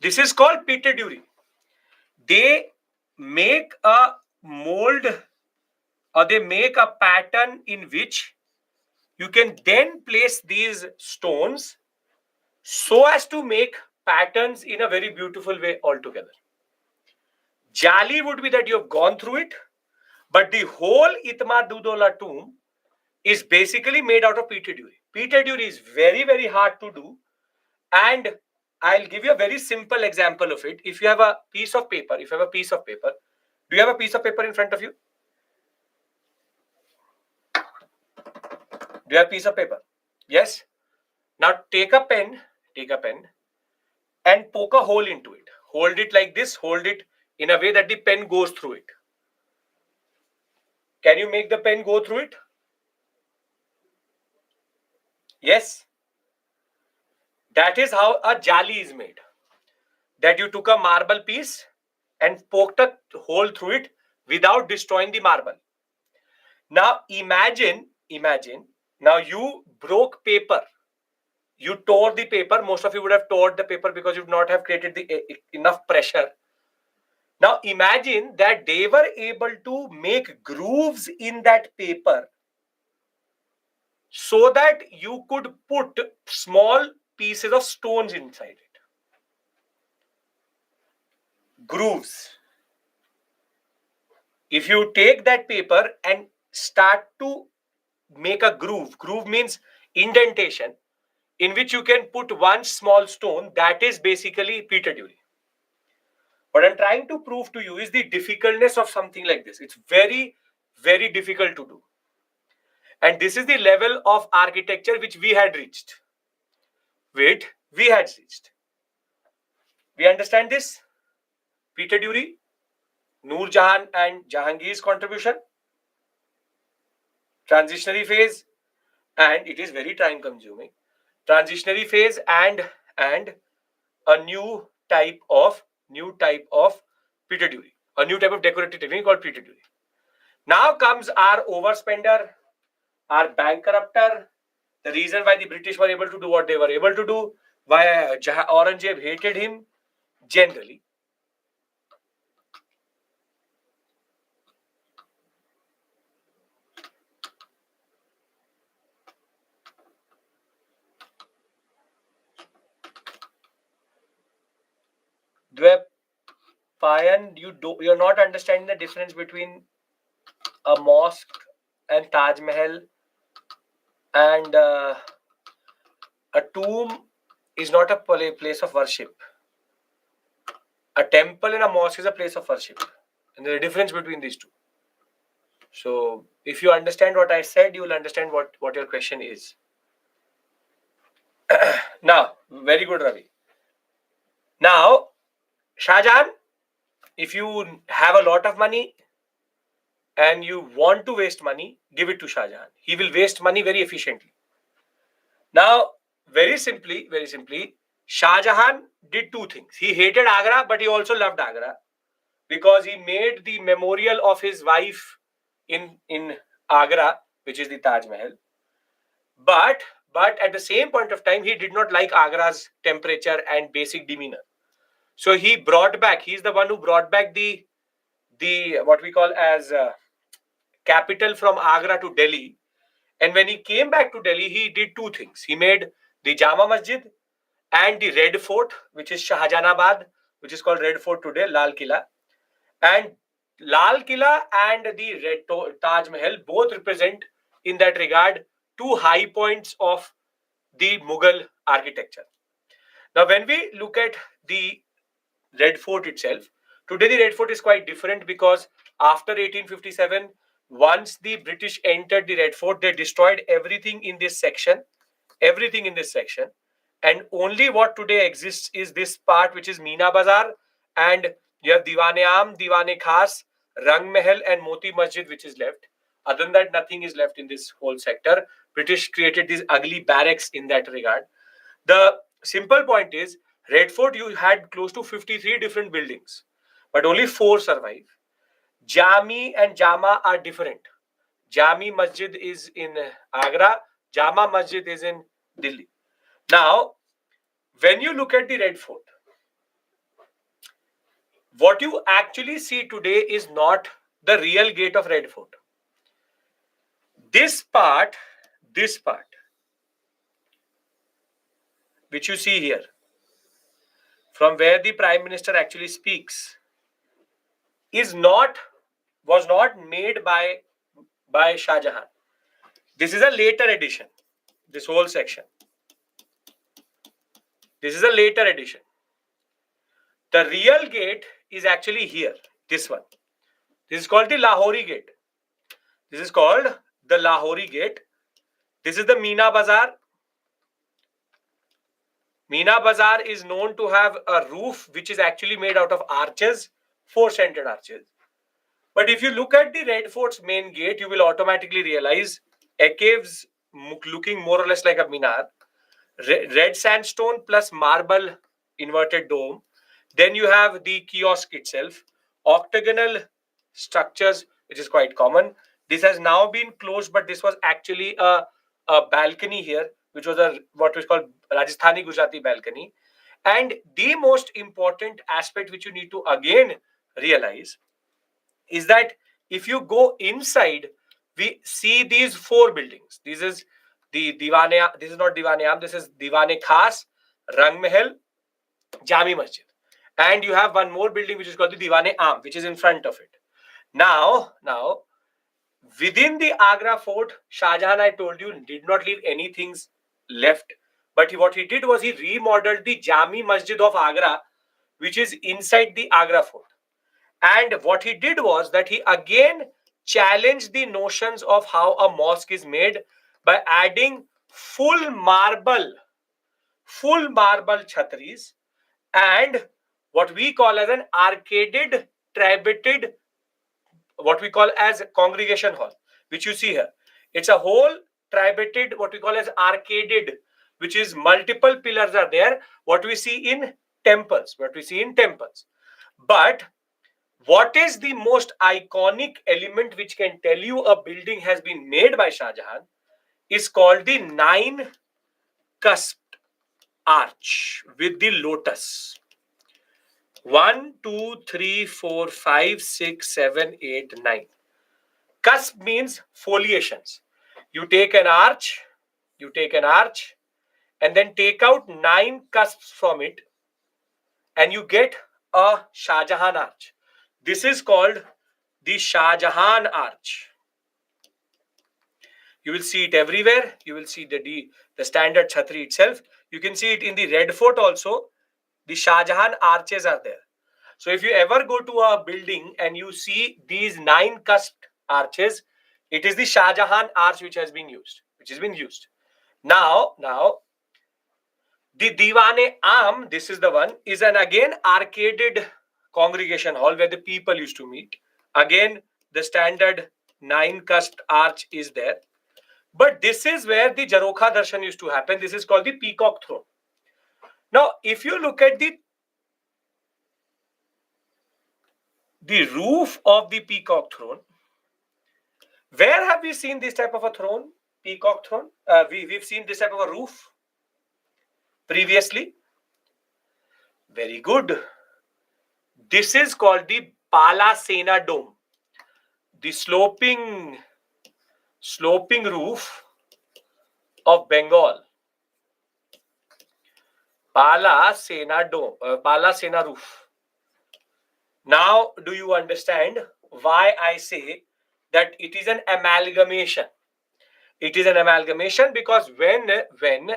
A: This is called pitteduri. They make a mold or they make a pattern in which you can then place these stones so as to make patterns in a very beautiful way altogether. Jali would be that you have gone through it, but the whole Ihmadudaulah tomb is basically made out of pitteduri. Pitteduri is very, very hard to do, and I'll give you a very simple example of it. If you have a piece of paper, do you have a piece of paper in front of you? Do you have a piece of paper? Yes. Now take a pen and poke a hole into it. Hold it like this, hold it in a way that the pen goes through it. Can you make the pen go through it? Yes. That is how a jali is made. That you took a marble piece and poked a hole through it without destroying the marble. Now imagine, now you broke paper. You tore the paper. Most of you would have torn the paper because you would not have created the enough pressure. Now imagine that they were able to make grooves in that paper so that you could put small pieces of stones inside it. Grooves. If you take that paper and start to make a groove means indentation in which you can put one small stone, that is basically pitteduri. What I'm trying to prove to you is the difficultness of something like this. It's very, very difficult to do. And this is the level of architecture which we had reached. We understand this? Pitteduri, Noor Jahan and Jahangir's contribution, transitionary phase, and it is very time consuming. Transitionary phase and a new type of pitteduri, a new type of decorative technique called pitteduri. Now comes our overspender, our bankrupter, the reason why the British were able to do what they were able to do, why Aurangzeb hated him generally. Payan, you're not understanding the difference between a mosque and Taj Mahal, and a tomb is not a place of worship. A temple and a mosque is a place of worship, and there's a difference between these two. So if you understand what I said, you will understand what your question is. Now, very good, Ravi. Now, Shah Jahan, if you have a lot of money and you want to waste money, give it to Shah Jahan. He will waste money very efficiently. Now, very simply, Shah Jahan did two things. He hated Agra, but he also loved Agra because he made the memorial of his wife in Agra, which is the Taj Mahal. But at the same point of time, he did not like Agra's temperature and basic demeanor. So he brought back. He's the one who brought back the what we call as capital from Agra to Delhi. And when he came back to Delhi, he did two things. He made the Jama Masjid and the Red Fort, which is Shahjahanabad, which is called Red Fort today, Lal Killa. And Lal Killa and the Taj Mahal both represent, in that regard, two high points of the Mughal architecture. Now, when we look at the Red Fort itself, today the Red Fort is quite different because after 1857, once the British entered the Red Fort, they destroyed everything in this section, and only what today exists is this part, which is Meena Bazar, and you have Diwan-e-Aam, Diwan-e-Khas, Rang Mahal, and Moti Masjid, which is left. Other than that, nothing is left in this whole sector. British created these ugly barracks in that regard. The simple point is, Red Fort, you had close to 53 different buildings, but only 4 survive. Jami and Jama are different. Jami Masjid is in Agra, Jama Masjid is in Delhi. Now, when you look at the Red Fort, what you actually see today is not the real gate of Red Fort. This part, which you see here, from where the Prime Minister actually speaks, was not made by Shah Jahan. This is a later addition. This whole section. This is a later addition. The real gate is actually here. This one. This is called the Lahori Gate. This is called the Lahori Gate. This is the Meena Bazar. Meena Bazar is known to have a roof which is actually made out of arches, 4-centered arches. But if you look at the Red Fort's main gate, you will automatically realize a cave's looking more or less like a minar. Red sandstone plus marble inverted dome. Then you have the kiosk itself, octagonal structures, which is quite common. This has now been closed, but this was actually a balcony here, which was what was called Rajasthani Gujarati balcony. And the most important aspect which you need to again realize is that if you go inside, we see these 4 buildings. This is the Diwan-e-Aam. This is not Diwan-e-Aam. This is Diwan-e-Khas, Rang Mahal, Jami Masjid. And you have one more building which is called the Diwan-e-Aam, which is in front of it. Now, within the Agra fort, Shah Jahan, I told you, did not leave anything left. But what he did was he remodeled the Jami Masjid of Agra, which is inside the Agra fort. And what he did was that he again challenged the notions of how a mosque is made by adding full marble chhatris and what we call as an arcaded, trabeted, what we call as congregation hall, which you see here. It's a whole trabeted, what we call as arcaded, which is multiple pillars are there, what we see in temples. But what is the most iconic element which can tell you a building has been made by Shah Jahan is called the nine cusped arch with the lotus. 1, 2, 3, 4, 5, 6, 7, 8, 9. Cusp means foliations. You take an arch, and then take out 9 cusps from it, and you get a Shah Jahan arch. This is called the Shah Jahan arch. You will see it everywhere. You will see the standard chhatri itself. You can see it in the Red Fort also. The Shah Jahan arches are there. So if you ever go to a building and you see these 9 cusped arches, it is the Shah Jahan arch which has been used. Now, the Diwan-e-Am, this is the one, is an again arcaded congregation hall where the people used to meet. Again, the standard 9 cusped arch is there. But this is where the Jarokha Darshan used to happen. This is called the Peacock Throne. Now, if you look at the roof of the Peacock Throne, where have we seen this type of a throne? Peacock Throne? We've seen this type of a roof previously. Very good. This is called the Pala Sena Dome. The sloping roof of Bengal. Pala Sena Dome, Pala Sena roof. Now, do you understand why I say that it is an amalgamation? It is an amalgamation because when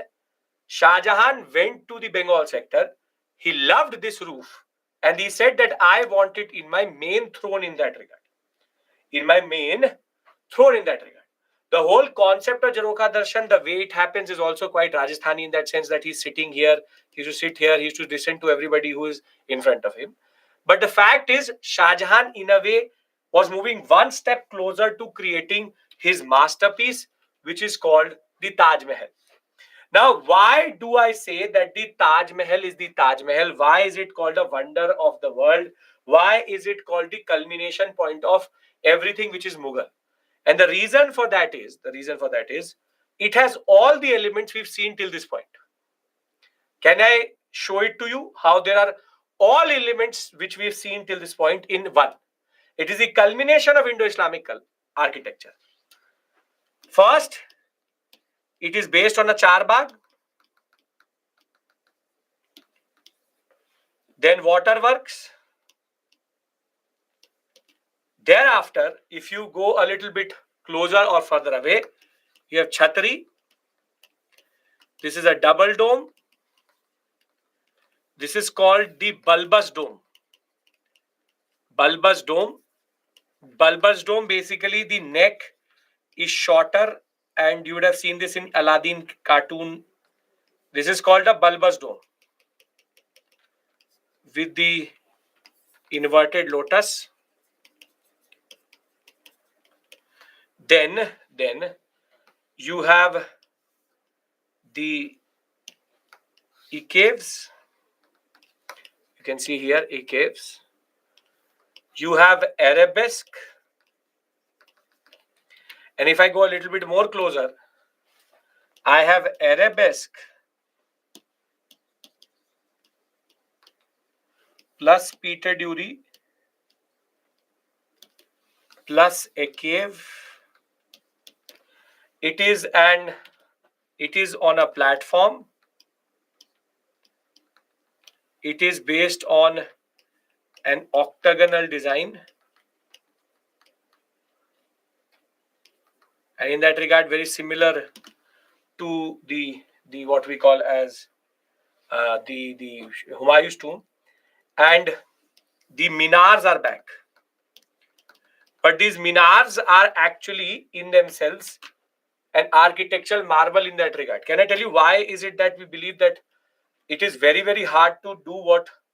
A: Shah Jahan went to the Bengal sector, he loved this roof and he said that I want it in my main throne in that regard. The whole concept of Jarokha Darshan, the way it happens is also quite Rajasthani in that sense that he's sitting here, he used to sit here, he used to listen to everybody who is in front of him. But the fact is, Shah Jahan in a way was moving one step closer to creating his masterpiece, which is called the Taj Mahal. Now, why do I say that the Taj Mahal is the Taj Mahal? Why is it called a wonder of the world? Why is it called the culmination point of everything which is Mughal? And the reason for that is, it has all the elements we've seen till this point. Can I show it to you how there are all elements which we've seen till this point in one? It is the culmination of Indo-Islamic architecture. First, it is based on a charbagh, then waterworks. Thereafter, if you go a little bit closer or further away, you have Chhatri. This is a double dome. This is called the bulbous dome. Bulbous dome, basically the neck is shorter, and you would have seen this in Aladdin cartoon. This is called a bulbous dome with the inverted lotus. Then you have the caves. You can see here caves. You have arabesque. And if I go a little bit more closer, I have arabesque plus Peter Dury plus a cave. It is on a platform. It is based on an octagonal design. And in that regard, very similar to the what we call as the Humayun's tomb. And the minars are back. But these minars are actually in themselves an architectural marvel in that regard. Can I tell you why is it that we believe that it is very, very hard to do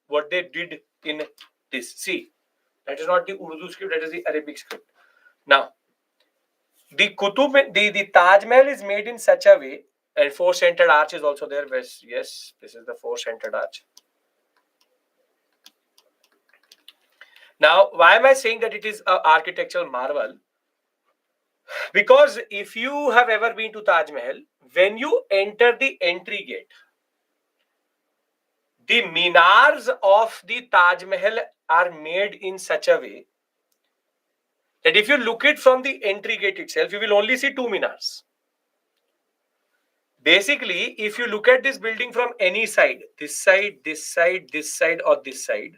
A: what they did in this? See, that is not the Urdu script, that is the Arabic script. Now, the Taj Mahal is made in such a way, and four-centered arch is also there. Yes, this is the four-centered arch. Now, why am I saying that it is an architectural marvel? Because if you have ever been to Taj Mahal, when you enter the entry gate, the minars of the Taj Mahal are made in such a way that if you look it from the entry gate itself, you will only see two minars. Basically, if you look at this building from any side, this side, this side, this side, or this side,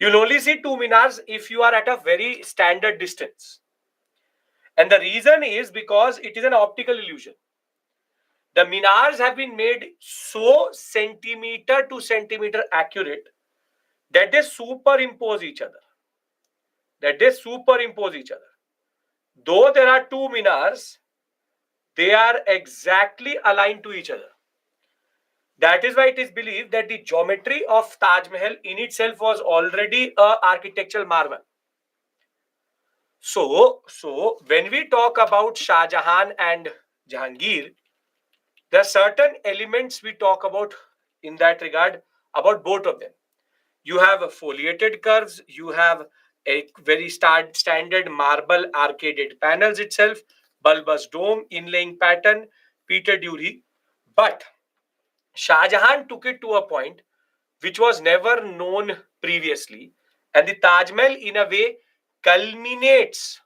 A: you'll only see two minars if you are at a very standard distance. And the reason is because it is an optical illusion. The minars have been made so centimeter to centimeter accurate that they superimpose each other. Though there are two minars, they are exactly aligned to each other. That is why it is believed that the geometry of Taj Mahal in itself was already a architectural marvel. So when we talk about Shah Jahan and Jahangir, there are certain elements we talk about in that regard about both of them. You have foliated curves, you have a very standard marble arcaded panels itself, bulbous dome, inlaying pattern, Peter Dury. But Shah Jahan took it to a point which was never known previously, and the Taj Mahal in a way culminates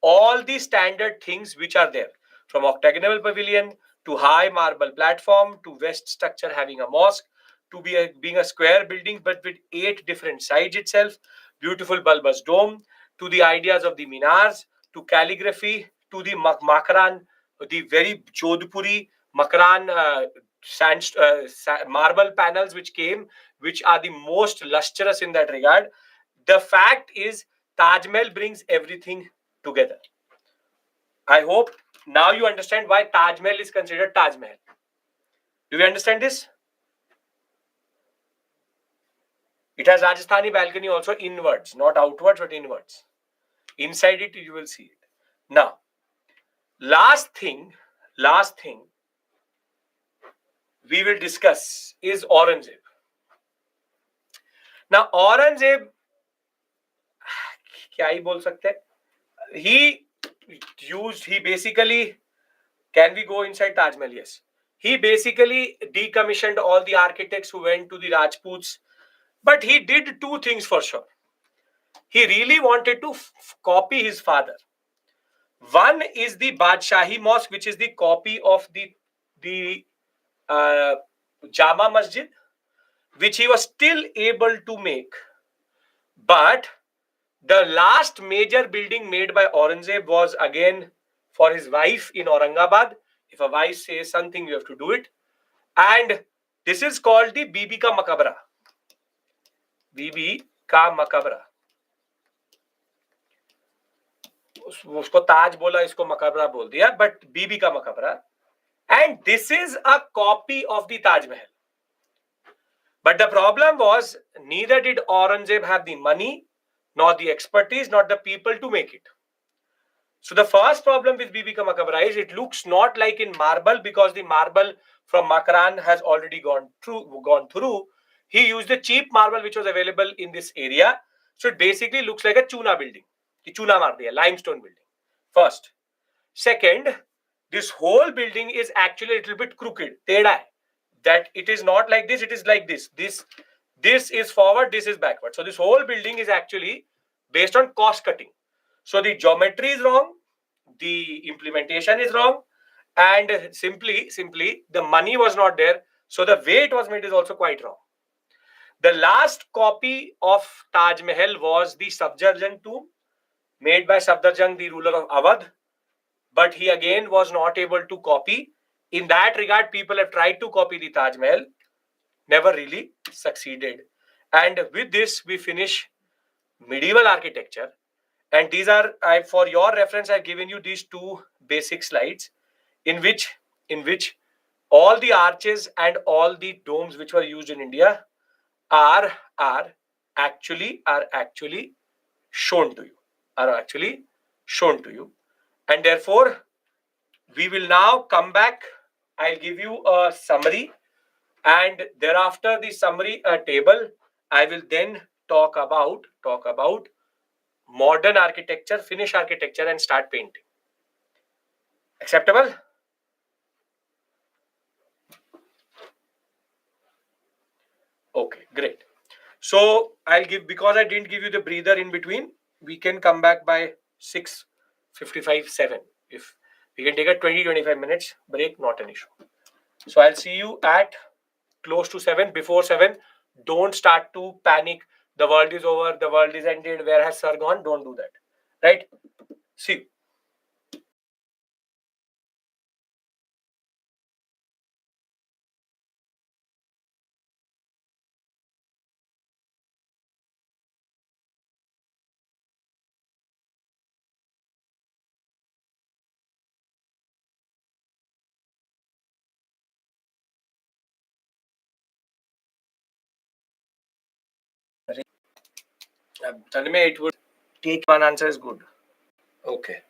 A: all the standard things which are there, from octagonal pavilion to high marble platform to west structure having a mosque to being a square building but with 8 different sides itself, beautiful bulbous dome, to the ideas of the minars, to calligraphy, to the makaran, the very Jodhpuri makaran marble panels which came, which are the most lustrous in that regard. The fact is, Taj Mahal brings everything together. I hope now you understand why Taj Mahal is considered Taj Mahal. Do you understand this? It has Rajasthani balcony also inwards, not outwards but inwards. Inside it you will see it. Now, last thing we will discuss is Aurangzeb. Now, Aurangzeb, क्या ही बोल सकते हैं? He basically, can we go inside Taj Mahal? Yes. He basically decommissioned all the architects who went to the Rajputs, but he did two things for sure. He really wanted to copy his father. One is the Badshahi Mosque, which is the copy of the Jama Masjid, which he was still able to make. But the last major building made by Aurangzeb was again for his wife in Aurangabad. If a wife says something, you have to do it. And this is called the Bibi Ka Maqbara. Bibi Ka Maqbara. उसको ताज बोला, इसको मकबरा बोल दिया, but बीबी का मकबरा. And this is a copy of the Taj Mahal. But the problem was, neither did Aurangzeb have the money, nor the expertise, nor the people to make it. So the first problem with Bibi Ka Maqbara is it looks not like in marble, because the marble from Makaran has already gone through. He used the cheap marble which was available in this area. So it basically looks like a chuna building. The chuna mar diya, limestone building. First. Second, this whole building is actually a little bit crooked. Teda hai. That it is not like this, it is like this. This is forward, this is backward. So this whole building is actually based on cost cutting. So the geometry is wrong, the implementation is wrong, and simply the money was not there. So the way it was made is also quite wrong. The last copy of Taj Mahal was the Safdarjung tomb, made by Safdarjung, the ruler of Awadh, but he again was not able to copy. In that regard, people have tried to copy the Taj Mahal, never really succeeded. And with this, we finish medieval architecture. And these are, for your reference, I've given you these two basic slides in which all the arches and all the domes which were used in India are actually shown to you. And therefore, we will now come back. I'll give you a summary, and thereafter the summary table, I will then talk about modern architecture, finish architecture, and start painting. Acceptable? Okay, great. So I'll give, because I didn't give you the breather in between, we can come back by 6:55, 7. If we can take a 20-25 minutes break, not an issue. So I'll see you at close to 7, before 7. Don't start to panic. The world is over, the world is ended, where has sir gone? Don't do that. Right? See you. Tell me, it would take one answer is good. Okay.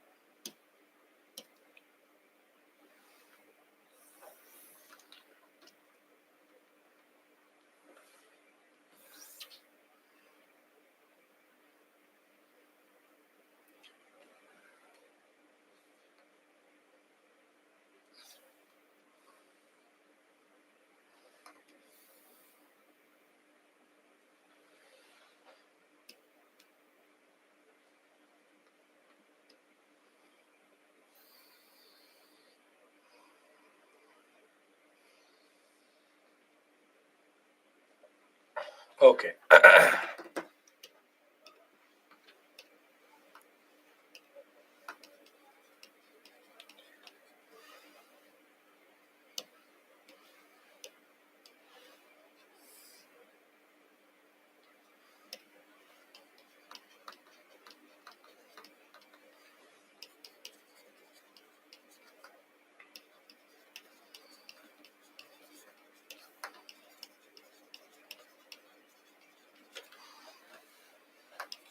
A: Okay.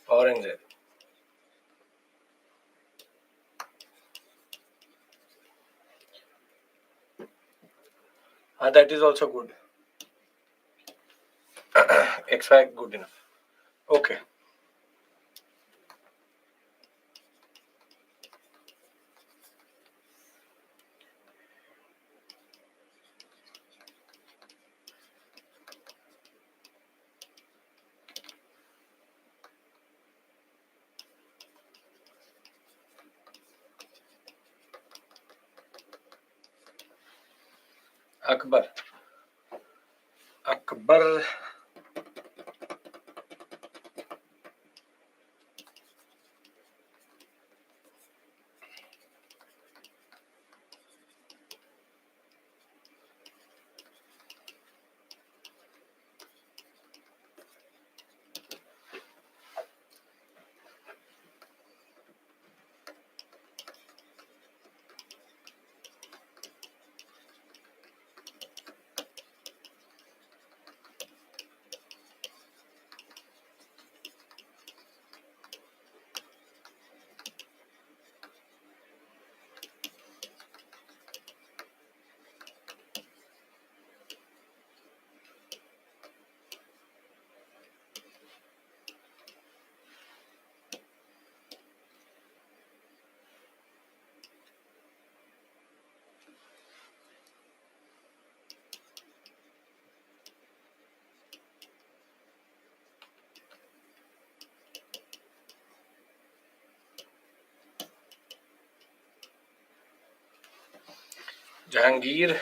A: Orange. That is also good. XY good enough. Okay. Akbar. Akbar. Jahangir.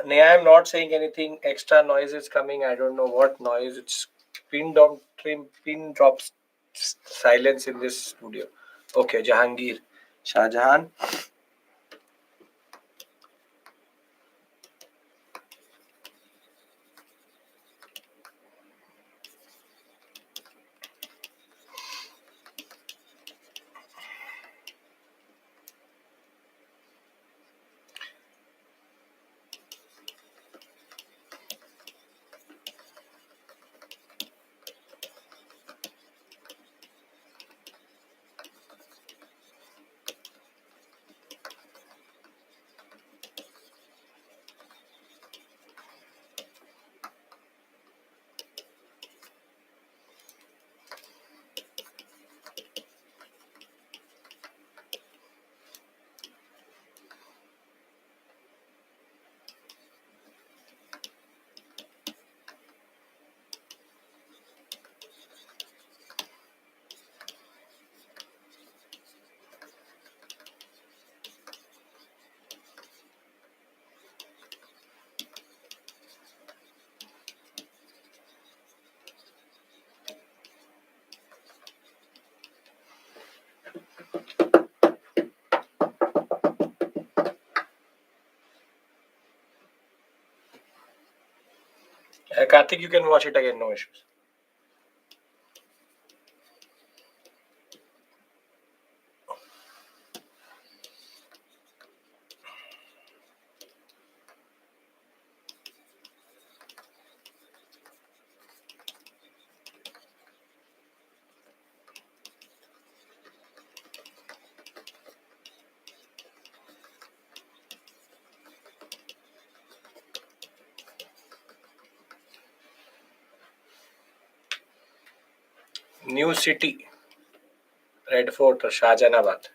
A: Neha, I'm not saying anything. Extra noise is coming. I don't know what noise. It's pin drops silence in this studio. Okay, Jahangir. Shahjahan. Karthik, you can watch it again, no issues. New City, Red Fort, Shahjahanabad.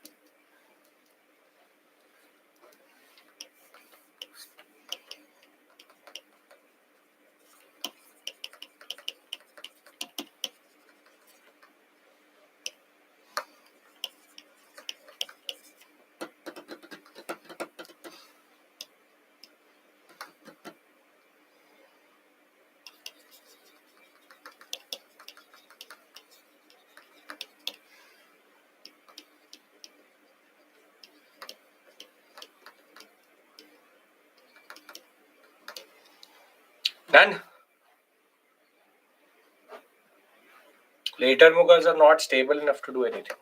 A: Done. Later Mughals are not stable enough to do anything.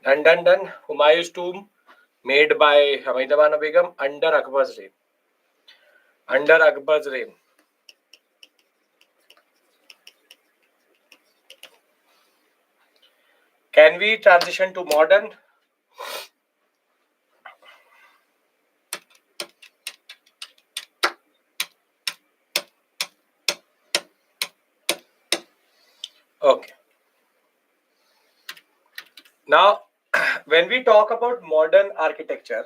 A: Done. Humayun's tomb made by Hamida Banu Begum under Akbar's reign. Can we transition to modern? Okay. Now, when we talk about modern architecture,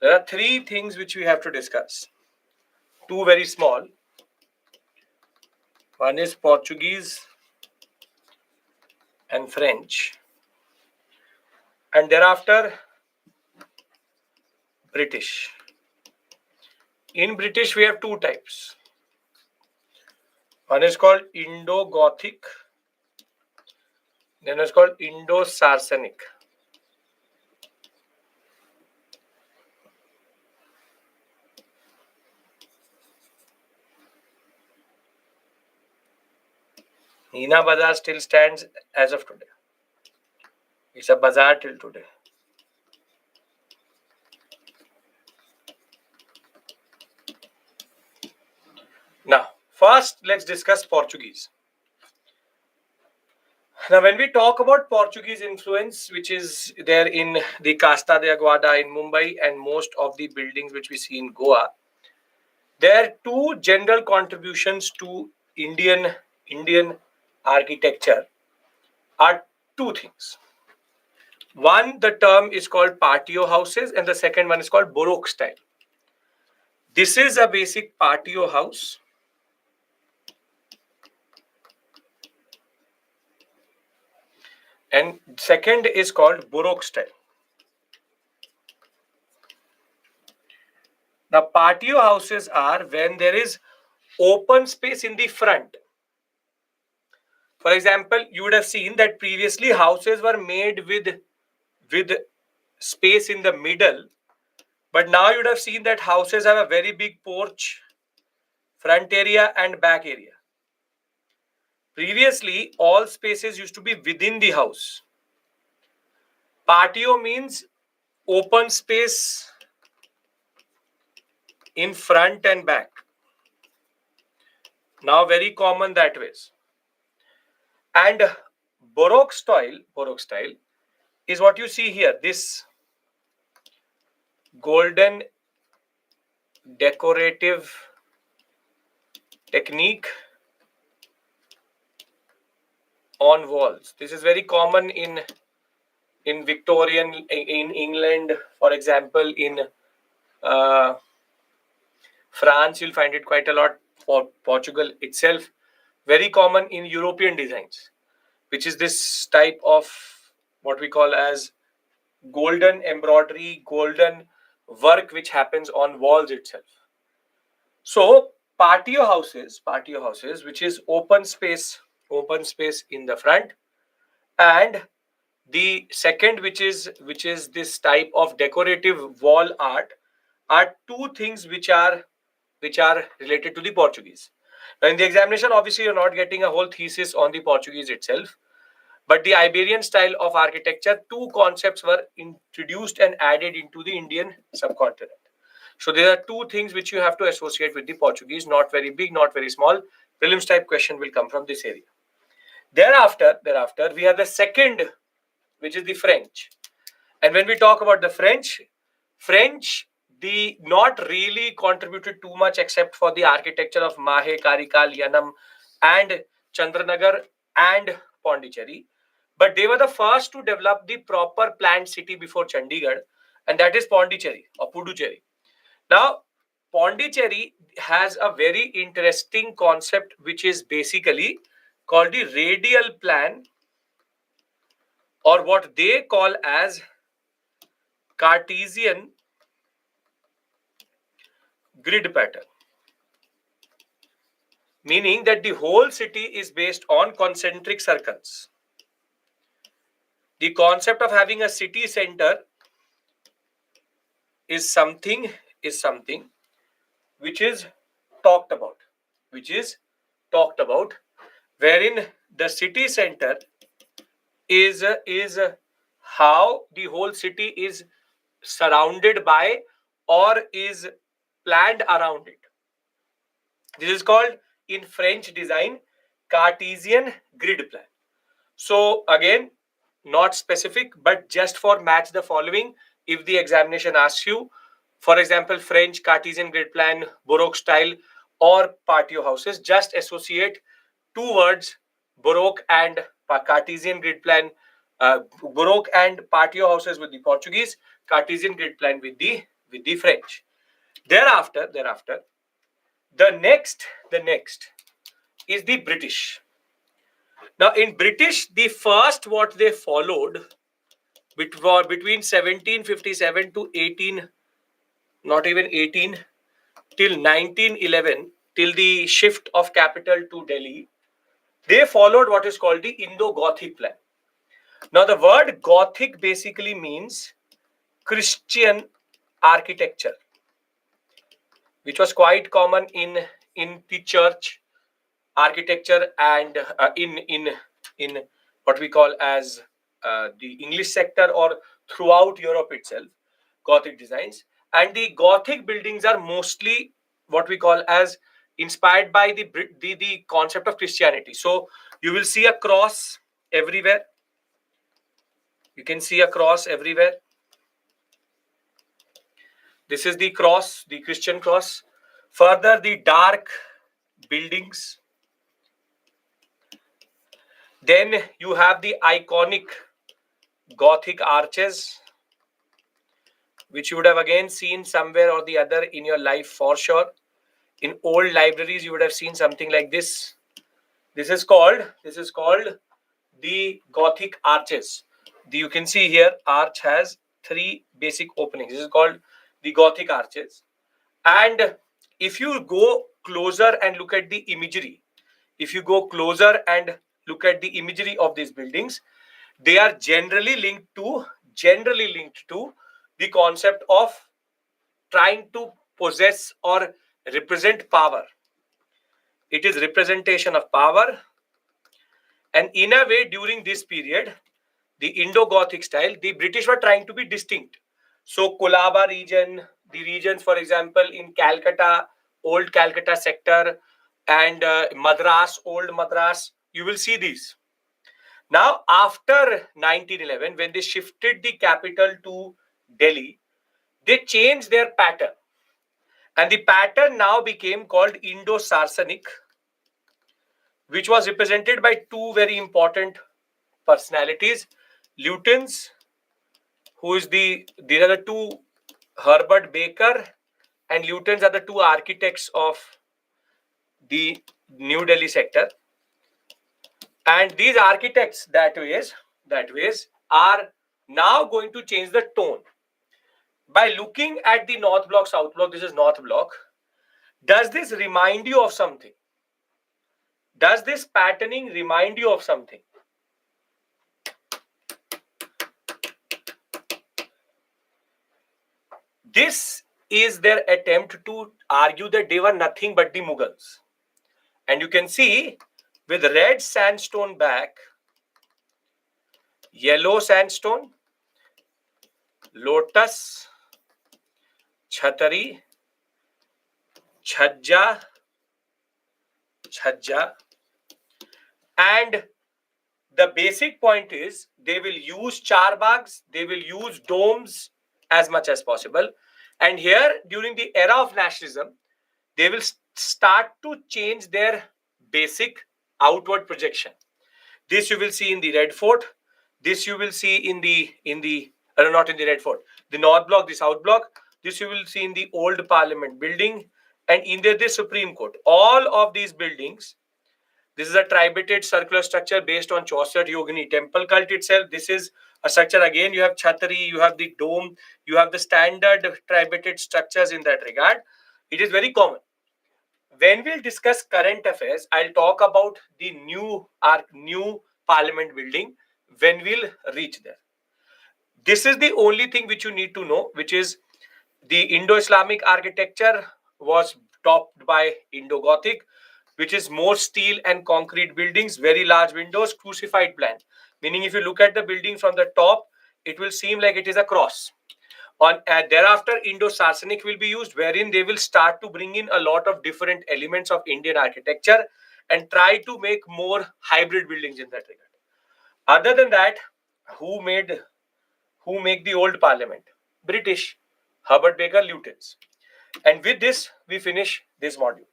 A: there are three things which we have to discuss. Two very small. One is Portuguese and French. And thereafter, British. In British, we have two types. One is called Indo-Gothic. Then it's called Indo-Saracenic. Nina Bazaar still stands as of today. It's a bazaar till today. Now, first, let's discuss Portuguese. Now, when we talk about Portuguese influence, which is there in the Costa da Aguada in Mumbai and most of the buildings which we see in Goa, there are two general contributions to Indian architecture are two things. One, the term is called patio houses, and the second one is called Baroque style. This is a basic patio house. And second is called Baroque style. Now, patio houses are when there is open space in the front. For example, you would have seen that previously houses were made with space in the middle, but now you would have seen that houses have a very big porch, front area and back area. Previously, all spaces used to be within the house. Patio means open space in front and back. Now very common that ways. And Baroque style is what you see here. This golden decorative technique on walls. This is very common in Victorian, in England, for example, in France, you'll find it quite a lot. For Portugal itself, very common in European designs, which is this type of what we call as golden embroidery, golden work which happens on walls itself. So patio houses, which is open space in the front and The second, which is this type of decorative wall art, are two things which are related to the Portuguese. Now, in the examination, obviously, you're not getting a whole thesis on the Portuguese itself, but the Iberian style of architecture, two concepts were introduced and added into the Indian subcontinent. So there are two things which you have to associate with the Portuguese, not very big, not very small. Prelims type question will come from this area. Thereafter, we have the second, which is the French. And when we talk about the French, the not really contributed too much except for the architecture of Mahe, Karikal, Yanam, and Chandranagar and Pondicherry. But they were the first to develop the proper planned city before Chandigarh, and that is Pondicherry or Puducherry. Now, Pondicherry has a very interesting concept, which is basically called the radial plan, or what they call as Cartesian grid pattern, meaning that the whole city is based on concentric circles. The concept of having a city center is something which is talked about, wherein the city center is how the whole city is surrounded by or is planned around it. This is called, in French design, Cartesian grid plan. So again, not specific, but just for match the following. If the examination asks you, for example, French Cartesian grid plan, Baroque style, or patio houses, just associate two words, Baroque and Cartesian grid plan, Baroque and patio houses with the Portuguese, Cartesian grid plan with the French. Thereafter, the next is the British. Now, in British, the first what they followed between 1757 to 18, not even 18, till 1911, till the shift of capital to Delhi, they followed what is called the Indo-Gothic plan. Now, the word Gothic basically means Christian architecture, which was quite common in the church architecture and in what we call as the English sector or throughout Europe itself, Gothic designs. And the Gothic buildings are mostly what we call as inspired by the concept of Christianity. So you will see a cross everywhere. You can see a cross everywhere. This is the cross, the Christian cross. Further, the dark buildings. Then you have the iconic Gothic arches, which you would have again seen somewhere or the other in your life for sure. In old libraries, you would have seen something like this. This is called the Gothic arches. You can see here, arch has three basic openings. This is called the Gothic arches. And if you go closer and look at the imagery, of these buildings, they are generally linked to the concept of trying to possess or represent power. It is representation of power. And in a way, during this period, the Indo-Gothic style, the British were trying to be distinct. So Colaba region, the regions, for example, in Calcutta, old Calcutta sector, and Madras, old Madras, you will see these. Now, after 1911, when they shifted the capital to Delhi, they changed their pattern. And the pattern now became called Indo-Saracenic, which was represented by two very important personalities. Lutyens, these are the two, Herbert Baker and Lutyens are the two architects of the New Delhi sector. And these architects that ways are now going to change the tone. By looking at the North Block, South Block, this is North Block. Does this remind you of something? Does this patterning remind you of something? This is their attempt to argue that they were nothing but the Mughals. And you can see with red sandstone back, yellow sandstone, lotus, chhatari, chhajja, and the basic point is they will use charbags, they will use domes as much as possible. And here, during the era of nationalism, they will start to change their basic outward projection. This you will see in the Red Fort. This you will see in the not in the Red Fort, the North Block, the South Block. This you will see in the old Parliament building, and in the Supreme Court. All of these buildings. This is a tribated circular structure based on Chaucer Yogini temple cult itself. This is a structure again. You have Chhatari, you have the dome, you have the standard tribated structures in that regard. It is very common. When we'll discuss current affairs, I'll talk about the new parliament building when we'll reach there. This is the only thing which you need to know, which is the Indo-Islamic architecture was topped by Indo-Gothic, which is more steel and concrete buildings, very large windows, crucified plan. Meaning if you look at the building from the top, it will seem like it is a cross. Thereafter, Indo-Saracenic will be used, wherein they will start to bring in a lot of different elements of Indian architecture and try to make more hybrid buildings in that regard. Other than that, who make the old parliament? British, Herbert Baker Lutens. And with this, we finish this module.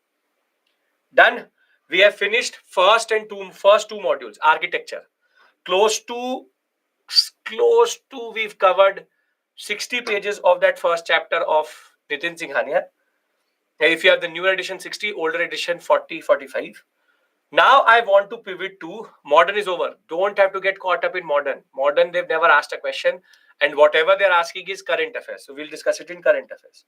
A: Done. We have finished first two modules, architecture. Close to we've covered 60 pages of that first chapter of Nitin Singhania. If you have the newer edition 60, older edition 40, 45. Now I want to pivot to modern is over. Don't have to get caught up in modern. Modern, they've never asked a question. And whatever they're asking is current affairs. So we'll discuss it in current affairs.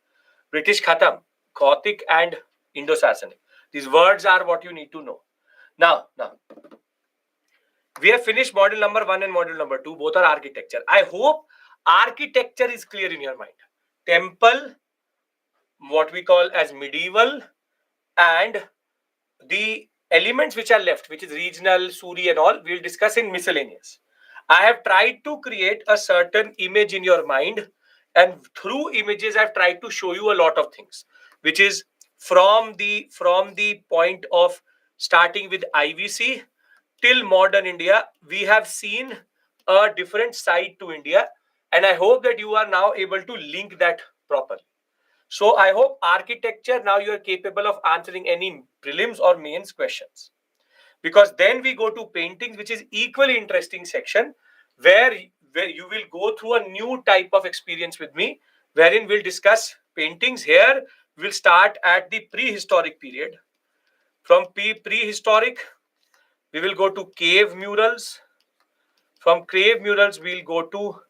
A: British Khatam, Gothic and Indo-Saracenic. These words are what you need to know. Now, we have finished module number 1 and module number 2. Both are architecture. I hope architecture is clear in your mind. Temple, what we call as medieval, and the elements which are left, which is regional, Suri and all, we'll discuss in miscellaneous. I have tried to create a certain image in your mind, and through images I've tried to show you a lot of things, which is from the point of starting with IVC till modern India. We have seen a different side to India, and I hope that you are now able to link that properly. So I hope architecture, now you are capable of answering any prelims or mains questions. Because then we go to paintings, which is equally interesting section, where you will go through a new type of experience with me, wherein we'll discuss paintings. Here we'll start at the prehistoric period. From prehistoric, we will go to cave murals. From cave murals, we'll go to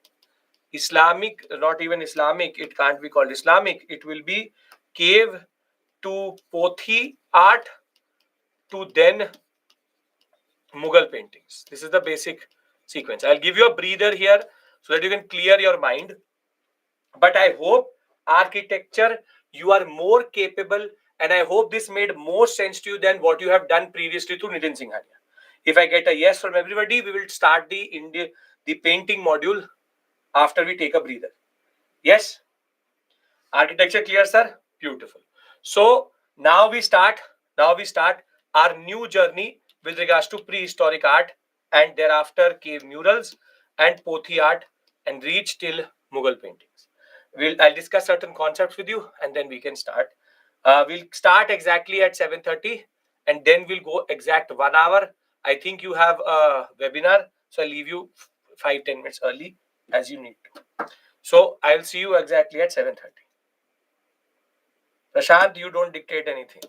A: Islamic, not even Islamic, it can't be called Islamic. It will be cave to Pothi art to then Mughal paintings. This is the basic sequence. I'll give you a breather here so that you can clear your mind. But I hope architecture, you are more capable, and I hope this made more sense to you than what you have done previously through Nitin Singhania. If I get a yes from everybody, we will start the painting module after we take a breather. Yes? Architecture clear, sir? Beautiful. So now we start our new journey with regards to prehistoric art, and thereafter cave murals and Pothi art, and reach till Mughal paintings. I'll discuss certain concepts with you, and then we can start. We'll start exactly at 7:30, and then we'll go exact 1 hour. I think you have a webinar, so I'll leave you 5-10 minutes early as you need to. So I'll see you exactly at 7:30. Prashant, you don't dictate anything.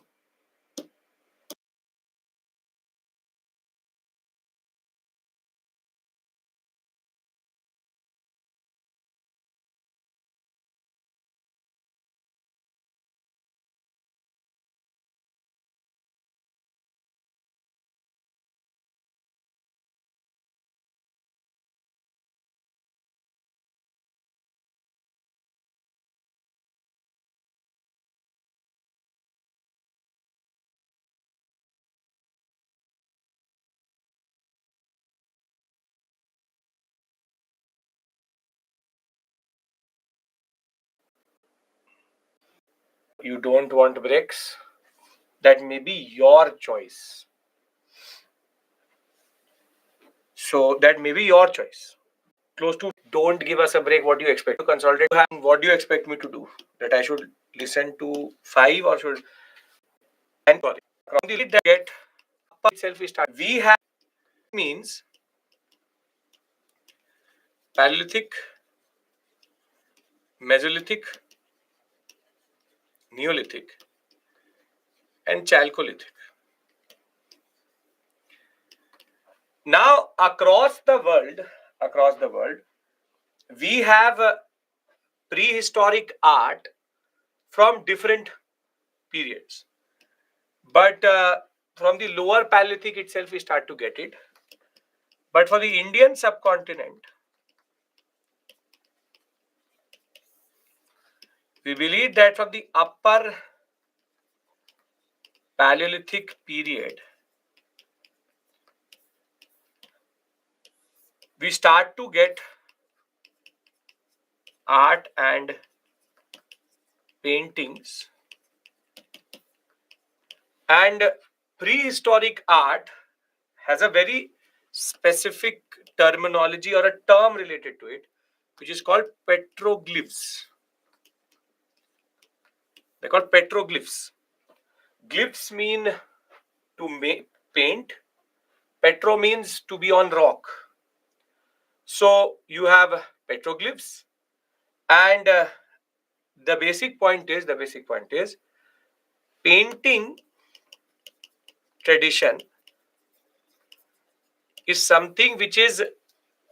A: you don't want bricks, that may be your choice. So that may be your choice. Close to don't give us a break. What do you expect to consolidate? What do you expect me to do? That I should listen to 5 or should? And sorry, from the lead that get itself is start. We have means Paleolithic, Mesolithic, Neolithic, and Chalcolithic. Now across the world, we have prehistoric art from different periods. But from the lower Paleolithic itself, we start to get it. But for the Indian subcontinent, we believe that from the upper Paleolithic period, we start to get art and paintings. And prehistoric art has a very specific terminology or a term related to it, which is called petroglyphs. They're called petroglyphs. Glyphs mean to paint. Petro means to be on rock. So you have petroglyphs, and the basic point is painting tradition is something which is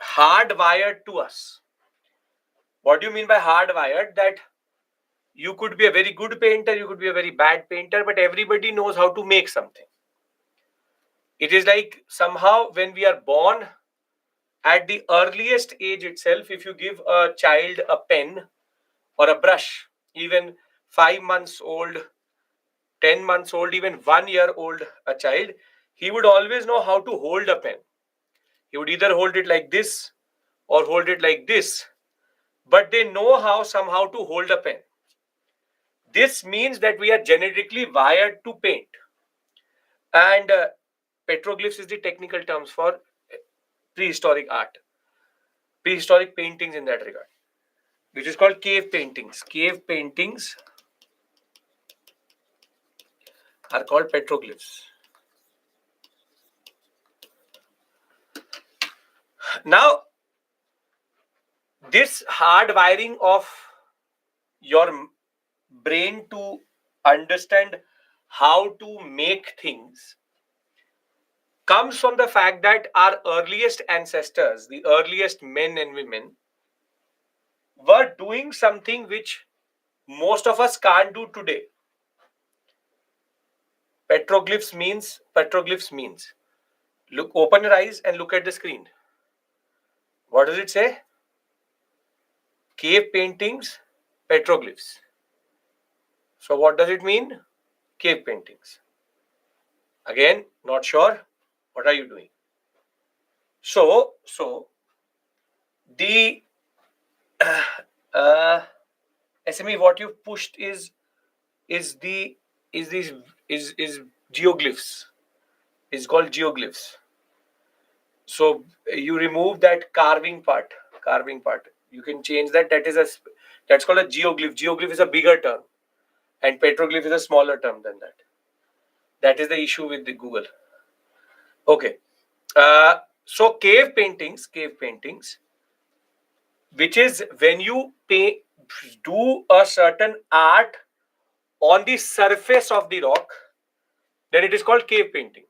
A: hardwired to us. What do you mean by hardwired? That you could be a very good painter, you could be a very bad painter, but everybody knows how to make something. It is like somehow when we are born, at the earliest age itself, if you give a child a pen or a brush, even 5 months old, 10 months old, even 1 year old, a child, he would always know how to hold a pen. He would either hold it like this or hold it like this, but they know how somehow to hold a pen. This means that we are genetically wired to paint. And petroglyphs is the technical terms for prehistoric art, prehistoric paintings in that regard, which is called cave paintings. Cave paintings are called petroglyphs. Now, this hard wiring of your brain to understand how to make things comes from the fact that our earliest ancestors, the earliest men and women, were doing something which most of us can't do today. Petroglyphs means look, open your eyes and look at the screen. What does it say? Cave paintings, petroglyphs. So what does it mean? Cave paintings. Again, not sure. What are you doing? So the SME, what you pushed is geoglyphs. Is called geoglyphs. So you remove that carving part. You can change that. That's called a geoglyph. Geoglyph is a bigger term, and petroglyph is a smaller term than that. That is the issue with the Google. Okay. So cave paintings, which is when you do a certain art on the surface of the rock, then it is called cave painting.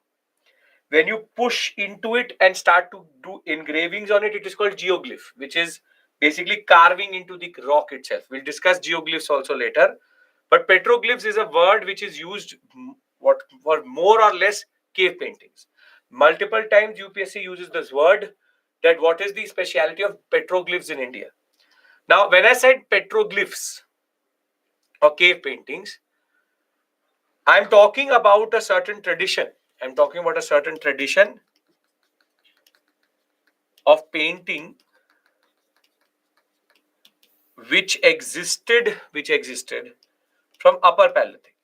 A: When you push into it and start to do engravings on it, it is called geoglyph, which is basically carving into the rock itself. We'll discuss geoglyphs also later. But petroglyphs is a word which is used for more or less cave paintings. Multiple times UPSC uses this word, that what is the speciality of petroglyphs in India. Now, when I said petroglyphs or cave paintings, I'm talking about a certain tradition. Of painting which existed from Upper Paleolithic.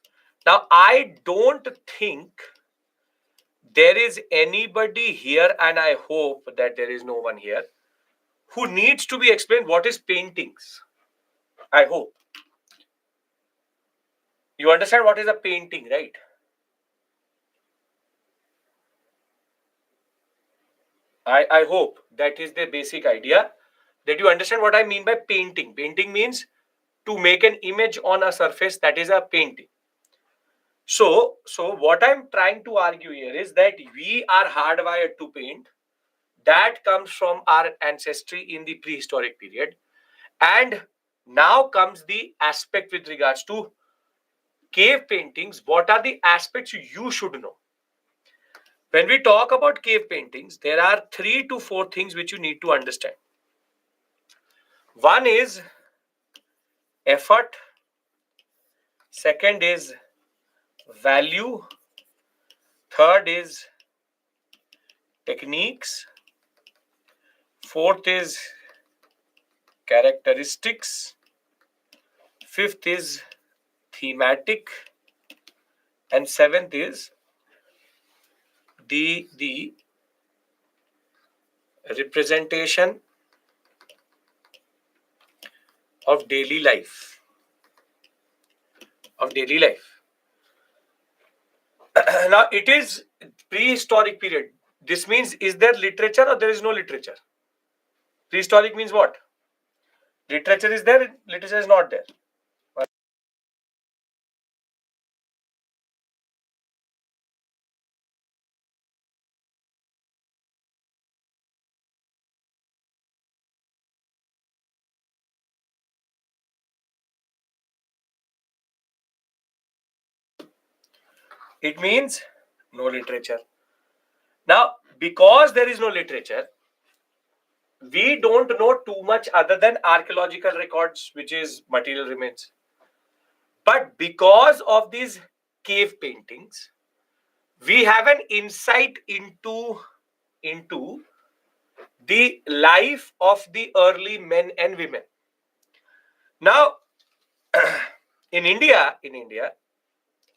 A: Now, I don't think there is anybody here, and I hope that there is no one here, who needs to be explained what is paintings. I hope. You understand what is a painting, right? I hope that is the basic idea, that you understand what I mean by painting. Painting means to make an image on a surface, that is a painting. So what I'm trying to argue here is that we are hardwired to paint. That comes from our ancestry in the prehistoric period. And now comes the aspect with regards to cave paintings. What are the aspects you should know? When we talk about cave paintings, there are 3 to 4 things which you need to understand. One is effort. Second is value. Third is techniques. Fourth is characteristics. Fifth is thematic. And seventh is the representation of daily life. Now, it is prehistoric period. This means, is there literature or there is no literature? Prehistoric means what? Literature is there, literature is not there. It means no literature. Now, because there is no literature, we don't know too much other than archaeological records, which is material remains. But because of these cave paintings, we have an insight into the life of the early men and women. Now, in India,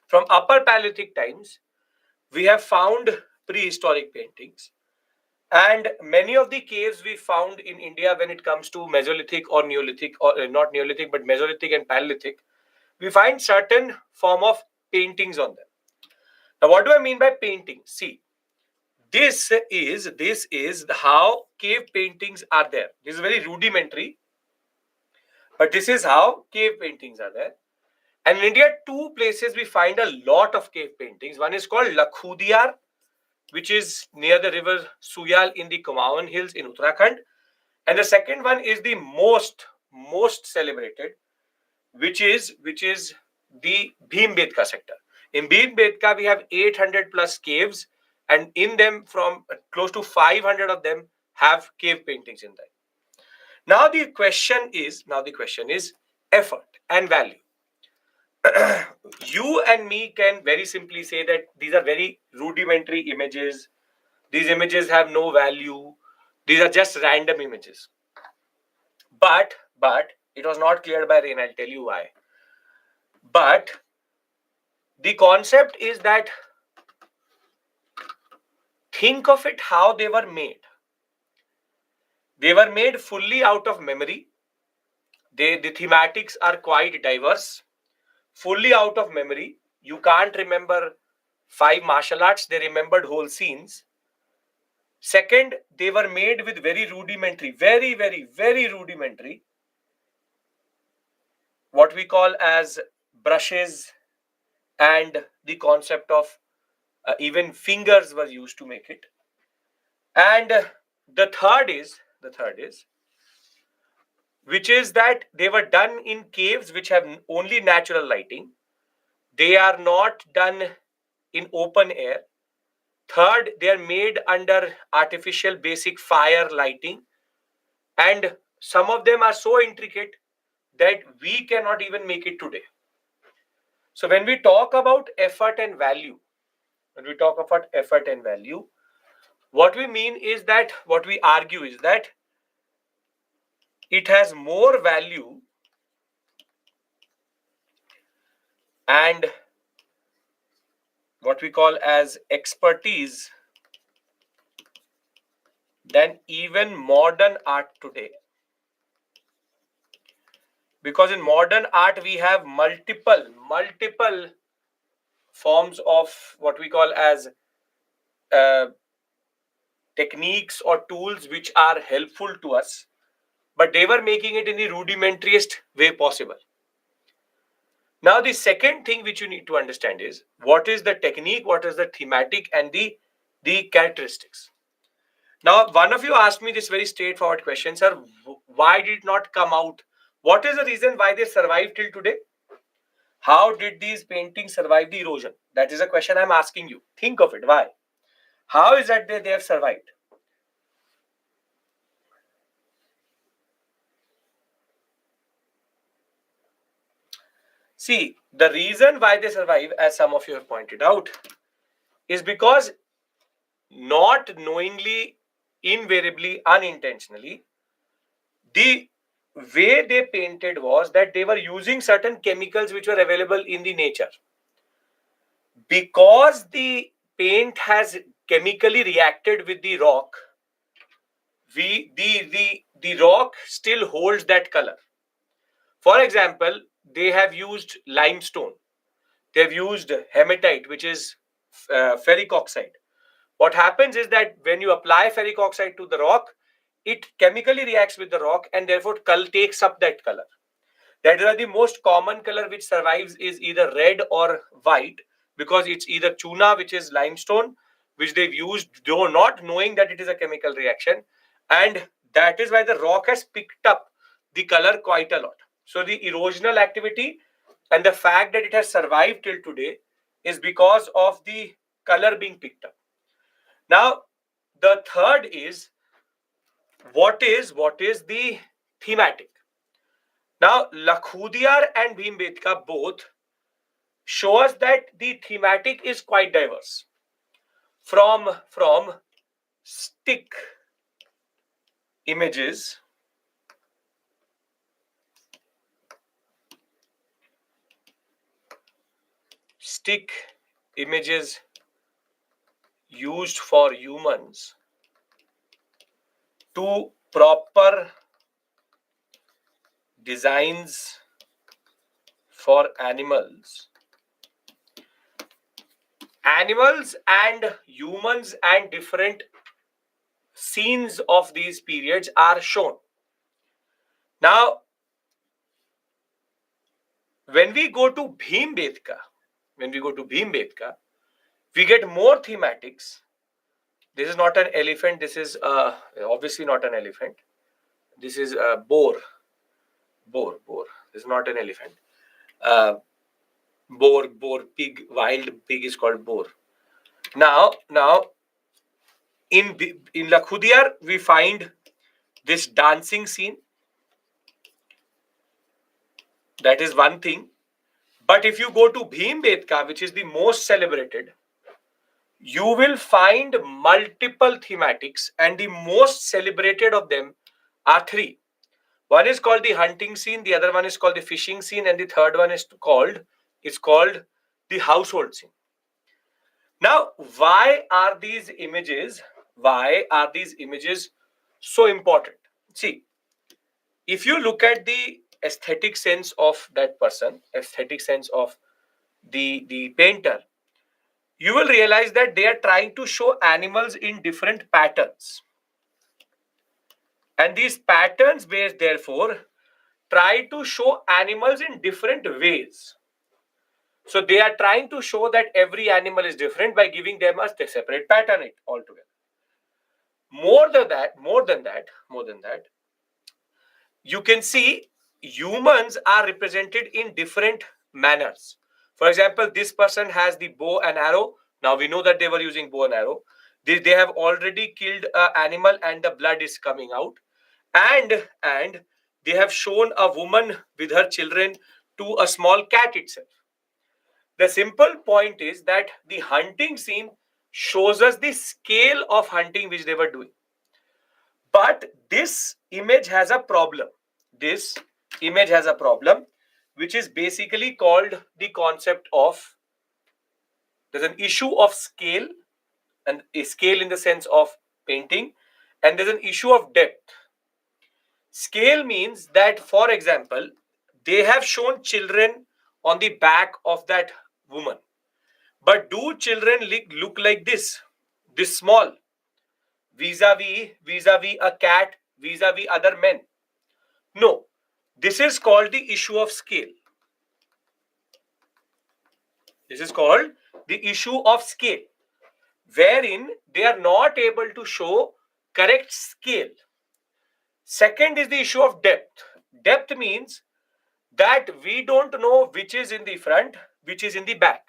A: from Upper Paleolithic times, we have found prehistoric paintings. And many of the caves we found in India, when it comes to Mesolithic or Neolithic, or not Neolithic, but Mesolithic and Paleolithic, we find certain form of paintings on them. Now, what do I mean by painting? See, this is how cave paintings are there. This is very rudimentary, but this is how cave paintings are there. And in India, 2 places we find a lot of cave paintings. One is called Lakhudiyar, which is near the river Suyal in the Kumaon Hills in Uttarakhand. And the second one is the most celebrated, which is the Bhimbetka sector. In Bhimbetka, we have 800 plus caves, and in them, from close to 500 of them have cave paintings in them. Now the question is effort and value. You and me can very simply say that these are very rudimentary images. These images have no value. These are just random images. But it was not cleared by Rain. I'll tell you why. But the concept is that, think of it how they were made. They were made fully out of memory. The thematics are quite diverse. Fully out of memory. You can't remember 5 martial arts. They remembered whole scenes. Second, they were made with very rudimentary, very rudimentary, what we call as brushes, and the concept of even fingers were used to make it. And the third is which is that they were done in caves which have only natural lighting. They are not done in open air. Third, they are made under artificial basic fire lighting, and some of them are so intricate that we cannot even make it today. So when we talk about effort and value, what we mean is that, what we argue is that it has more value and what we call as expertise than even modern art today. Because in modern art we have multiple forms of what we call as uh, techniques or tools which are helpful to us, but they were making it in the rudimentariest way possible. Now, the second thing which you need to understand is what is the technique, what is the thematic, and the characteristics. Now, one of you asked me this very straightforward question, sir, why did it not come out? What is the reason why they survived till today? How did these paintings survive the erosion? That is a question I'm asking you. Think of it. Why? How is that they have survived? See, the reason why they survive, as some of you have pointed out, is because not knowingly, invariably, unintentionally, the way they painted was that they were using certain chemicals which were available in the nature. Because the paint has chemically reacted with the rock, the rock still holds that color. For example, they have used limestone. They have used hematite, which is ferric oxide. What happens is that when you apply ferric oxide to the rock, it chemically reacts with the rock and therefore takes up that color. That is the most common color which survives is either red or white, because it's either chuna, which is limestone, which they've used though not knowing that it is a chemical reaction, and that is why the rock has picked up the color quite a lot. So the erosional activity and the fact that it has survived till today is because of the color being picked up. Now, the third is what is the thematic. Now, Lakhudiyar and Bhimbetka both show us that the thematic is quite diverse. From stick images used for humans to proper designs for animals and humans, and different scenes of these periods are shown. Now, when we go to Bhimbetka, we get more thematics. This is not an elephant. This is obviously not an elephant. This is a boar. Boar. This is not an elephant. Boar, pig, wild pig is called boar. Now, in Lakhudiyar, we find this dancing scene. That is one thing. But if you go to Bhimbetka, which is the most celebrated, you will find multiple thematics, and the most celebrated of them are three. One is called the hunting scene, the other one is called the fishing scene, and the third one is called the household scene. Now, why are these images so important? See, if you look at the aesthetic sense of that person, aesthetic sense of the painter, you will realize that they are trying to show animals in different patterns. And these patterns therefore try to show animals in different ways. So they are trying to show that every animal is different by giving them a separate pattern altogether. More than that, you can see humans are represented in different manners. For example, this person has the bow and arrow. Now we know that they were using bow and arrow. They have already killed an animal and the blood is coming out. And they have shown a woman with her children to a small cat itself. The simple point is that the hunting scene shows us the scale of hunting which they were doing. But this image has a problem. which is basically called the concept of, there's an issue of scale, and a scale in the sense of painting, and there's an issue of depth. Scale means that, for example, they have shown children on the back of that woman. But do children look like this small, vis-a-vis a cat, vis-a-vis other men? No. This is called the issue of scale. This is called the issue of scale, wherein they are not able to show correct scale. Second is the issue of depth. Depth means that we don't know which is in the front, which is in the back.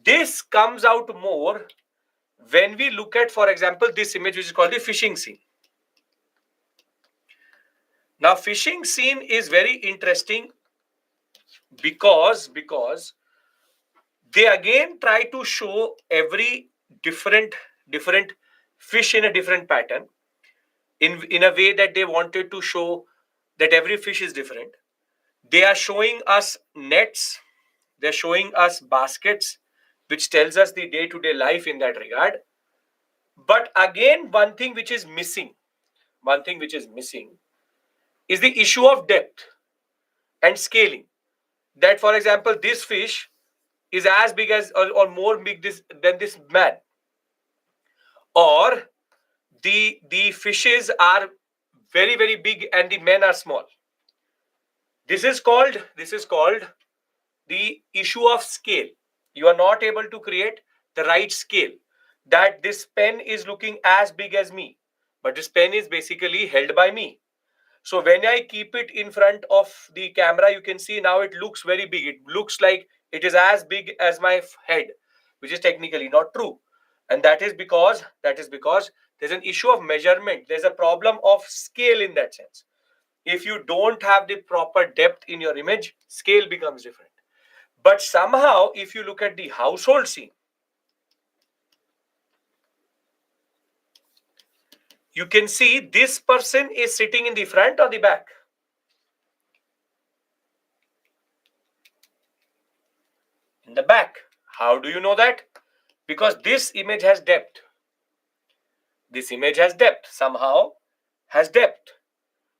A: This comes out more when we look at, for example, this image, which is called the fishing scene. Now, fishing scene is very interesting because they again try to show every different fish in a different pattern, in a way that they wanted to show that every fish is different. They are showing us nets, they're showing us baskets, which tells us the day-to-day life in that regard. But again, one thing which is missing is the issue of depth and scaling. That, for example, this fish is as big as or more big than this man, or the fishes are very big and the men are small. This is called the issue of scale. You are not able to create the right scale, that this pen is looking as big as me, but this pen is basically held by me. So when I keep it in front of the camera, you can see now it looks very big. It looks like it is as big as my head, which is technically not true. And that is because there's an issue of measurement. There's a problem of scale in that sense. If you don't have the proper depth in your image, scale becomes different. But somehow, if you look at the household scene, you can see this person is sitting in the front or the back. In the back. How do you know that? Because this image has depth. This image has depth. Somehow has depth,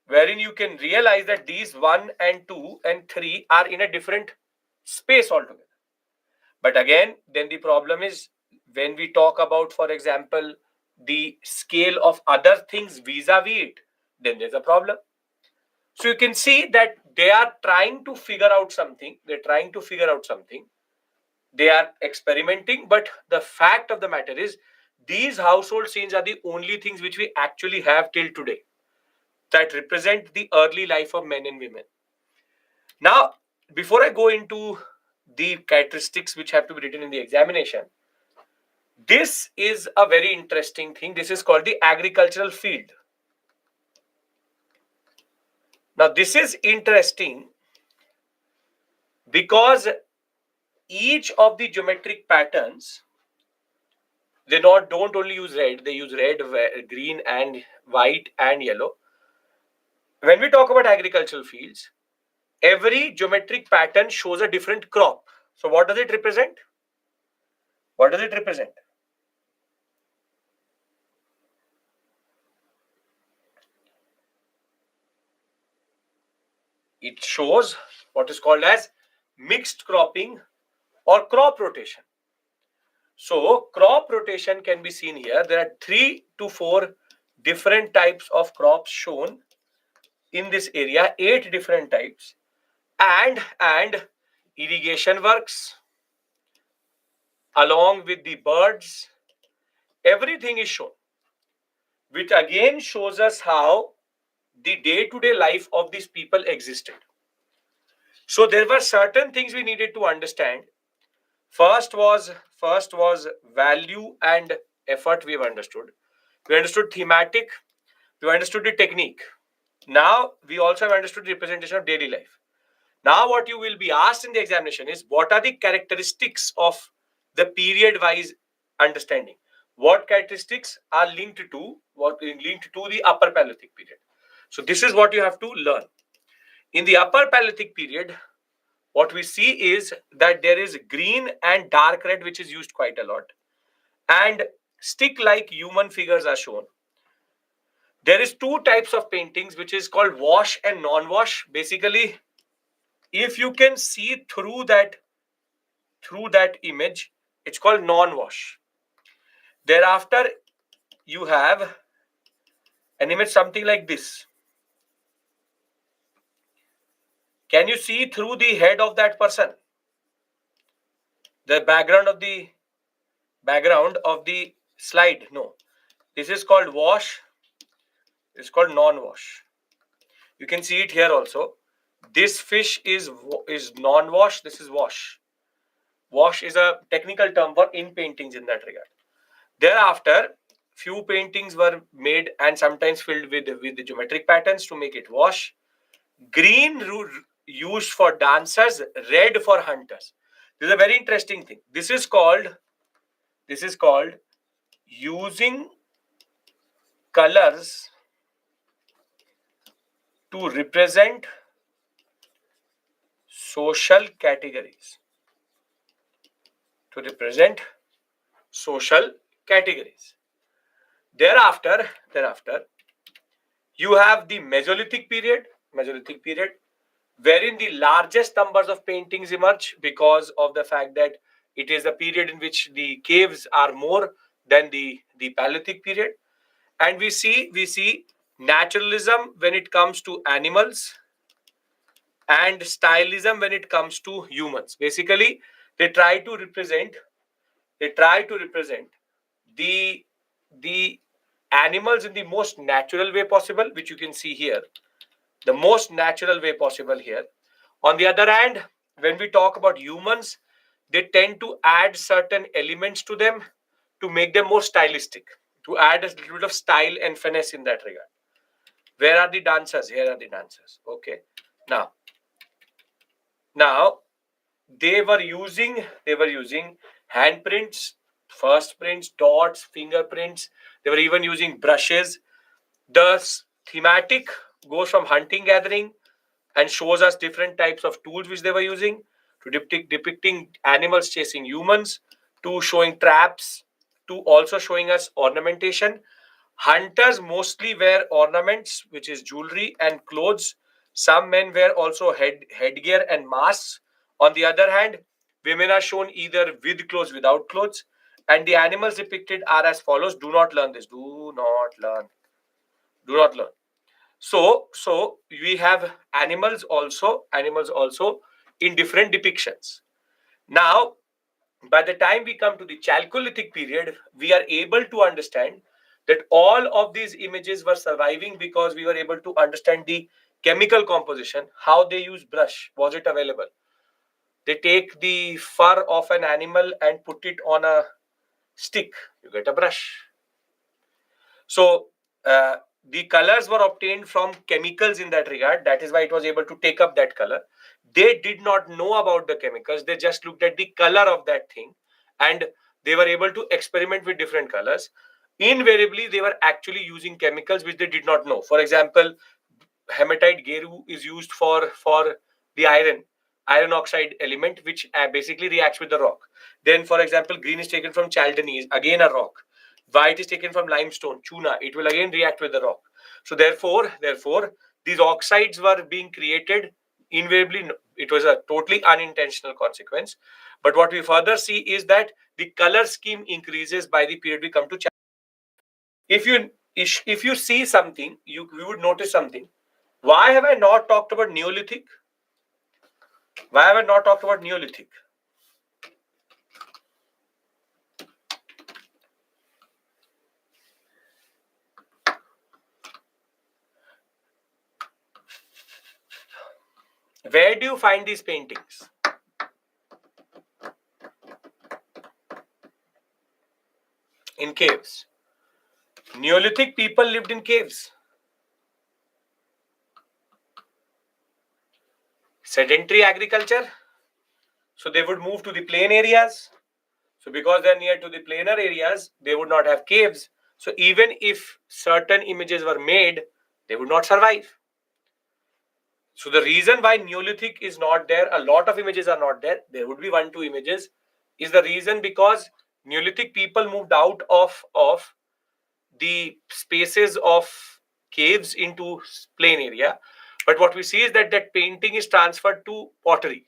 A: wherein you can realize that these 1 and 2 and 3 are in a different space altogether. But again, then the problem is when we talk about, for example, the scale of other things vis-a-vis it, then there's a problem. So you can see that they are trying to figure out something. They are experimenting, but the fact of the matter is these household scenes are the only things which we actually have till today that represent the early life of men and women. Now, before I go into the characteristics which have to be written in the examination, this is a very interesting thing. This is called the agricultural field. Now, this is interesting because each of the geometric patterns, they don't only use red, they use red, green, and white and yellow. When we talk about agricultural fields, every geometric pattern shows a different crop. So what does it represent? What does it represent? It shows what is called as mixed cropping or crop rotation. So crop rotation can be seen here. There are 3 to 4 different types of crops shown in this area, 8 different types, and irrigation works along with the birds. Everything is shown, which again shows us how the day-to-day life of these people existed. So there were certain things we needed to understand. First was value and effort. We have understood. We understood thematic. We understood the technique. Now we also have understood the representation of daily life. Now what you will be asked in the examination is, what are the characteristics of the period-wise understanding? What characteristics are linked to the Upper Paleolithic period? So this is what you have to learn. In the Upper Paleolithic period, what we see is that there is green and dark red, which is used quite a lot, and stick-like human figures are shown. There is two types of paintings, which is called wash and non-wash. Basically, if you can see through that image, it's called non-wash. Thereafter, you have an image something like this. Can you see through the head of that person? The background of the slide? No. This is called wash. It's called non-wash. You can see it here also. This fish is non-wash. This is wash. Wash is a technical term for in paintings in that regard. Thereafter, few paintings were made and sometimes filled with the geometric patterns to make it wash. Green used for dancers, red for hunters. This is a very interesting thing. This is called using colors to represent social categories. Thereafter, you have the Mesolithic period, wherein the largest numbers of paintings emerge because of the fact that it is a period in which the caves are more than the Paleolithic period. And we see naturalism when it comes to animals and stylism when it comes to humans. Basically, they try to represent the animals in the most natural way possible, which you can see here. The most natural way possible here. On the other hand, when we talk about humans, they tend to add certain elements to them to make them more stylistic, to add a little bit of style and finesse in that regard. Where are the dancers? Here are the dancers. Okay. Now they were using handprints, first prints, dots, fingerprints. They were even using brushes. The thematic goes from hunting, gathering, and shows us different types of tools which they were using, to depicting animals chasing humans, to showing traps, to also showing us ornamentation. Hunters mostly wear ornaments, which is jewelry and clothes. Some men wear also headgear and masks. On the other hand, women are shown either with clothes, without clothes. And the animals depicted are as follows. Do not learn this. Do not learn. So we have animals also in different depictions. Now, by the time we come to the Chalcolithic period, we are able to understand that all of these images were surviving because we were able to understand the chemical composition, how they use brush, was it available. They take the fur of an animal and put it on a stick, you get a brush. So the colors were obtained from chemicals in that regard. That is why it was able to take up that color. They did not know about the chemicals. They just looked at the color of that thing and they were able to experiment with different colors. Invariably, they were actually using chemicals which they did not know. For example, hematite Geru is used for the iron oxide element, which basically reacts with the rock. Then, for example, green is taken from chalcedony, again a rock. White is taken from limestone, chuna. It will again react with the rock. So therefore, these oxides were being created invariably. It was a totally unintentional consequence. But what we further see is that the color scheme increases by the period we come to. If you see something, you would notice something. Why have I not talked about Neolithic? Where do you find these paintings? In caves. Neolithic people lived in caves. Sedentary agriculture. So they would move to the plain areas. So because they're near to the plainer areas, they would not have caves. So even if certain images were made, they would not survive. So the reason why Neolithic is not there, a lot of images are not there. There would be 1-2 images. Is the reason because Neolithic people moved out of the spaces of caves into plain area. But what we see is that that painting is transferred to pottery,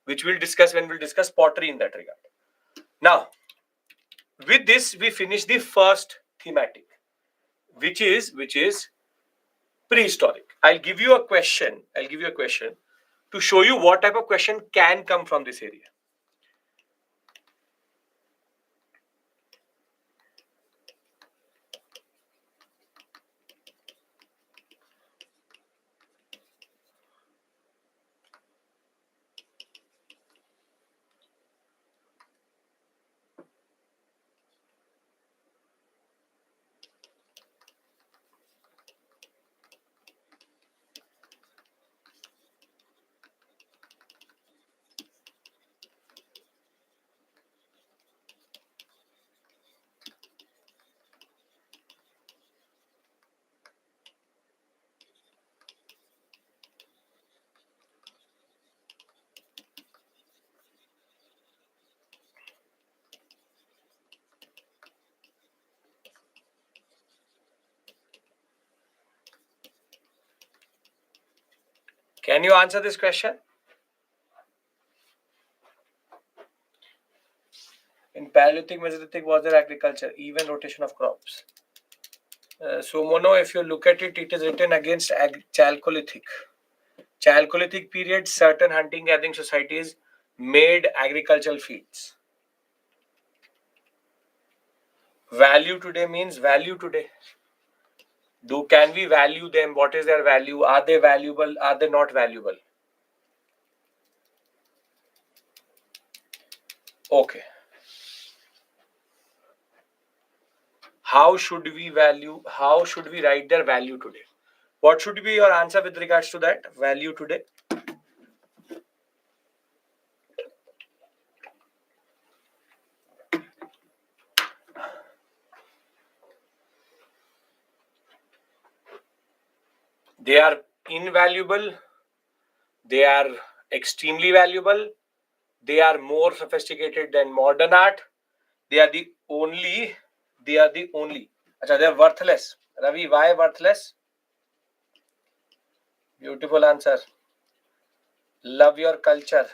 A: which we'll discuss when we'll discuss pottery in that regard. Now, with this, we finish the first thematic, which is prehistoric. I'll give you a question. To show you what type of question can come from this area. Can you answer this question? In Paleolithic, Mesolithic, was there agriculture, even rotation of crops? So, Mono, if you look at it, it is written against Chalcolithic. Chalcolithic period, certain hunting gathering societies made agricultural feats. Value today means value today. Can we value them? What is their value? Are they valuable? Are they not valuable? Okay. How should we value? How should we write their value today? What should be your answer with regards to that value today? They are invaluable. They are extremely valuable. They are more sophisticated than modern art. They are the only. Achha, they are worthless. Ravi, why worthless? Beautiful answer. Love your culture.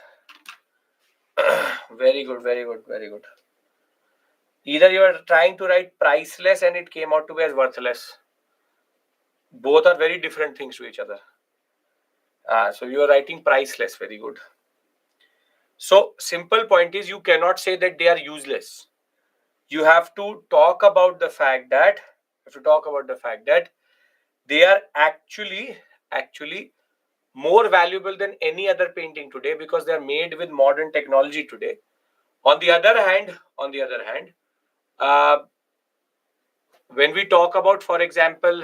A: Very good, very good, very good. Either you are trying to write priceless and it came out to be as worthless. Both are very different things to each other. So you are writing priceless. Very good. So simple point is you cannot say that they are useless. You have to talk about the fact that they are actually more valuable than any other painting today because they are made with modern technology today. On the other hand, when we talk about, for example,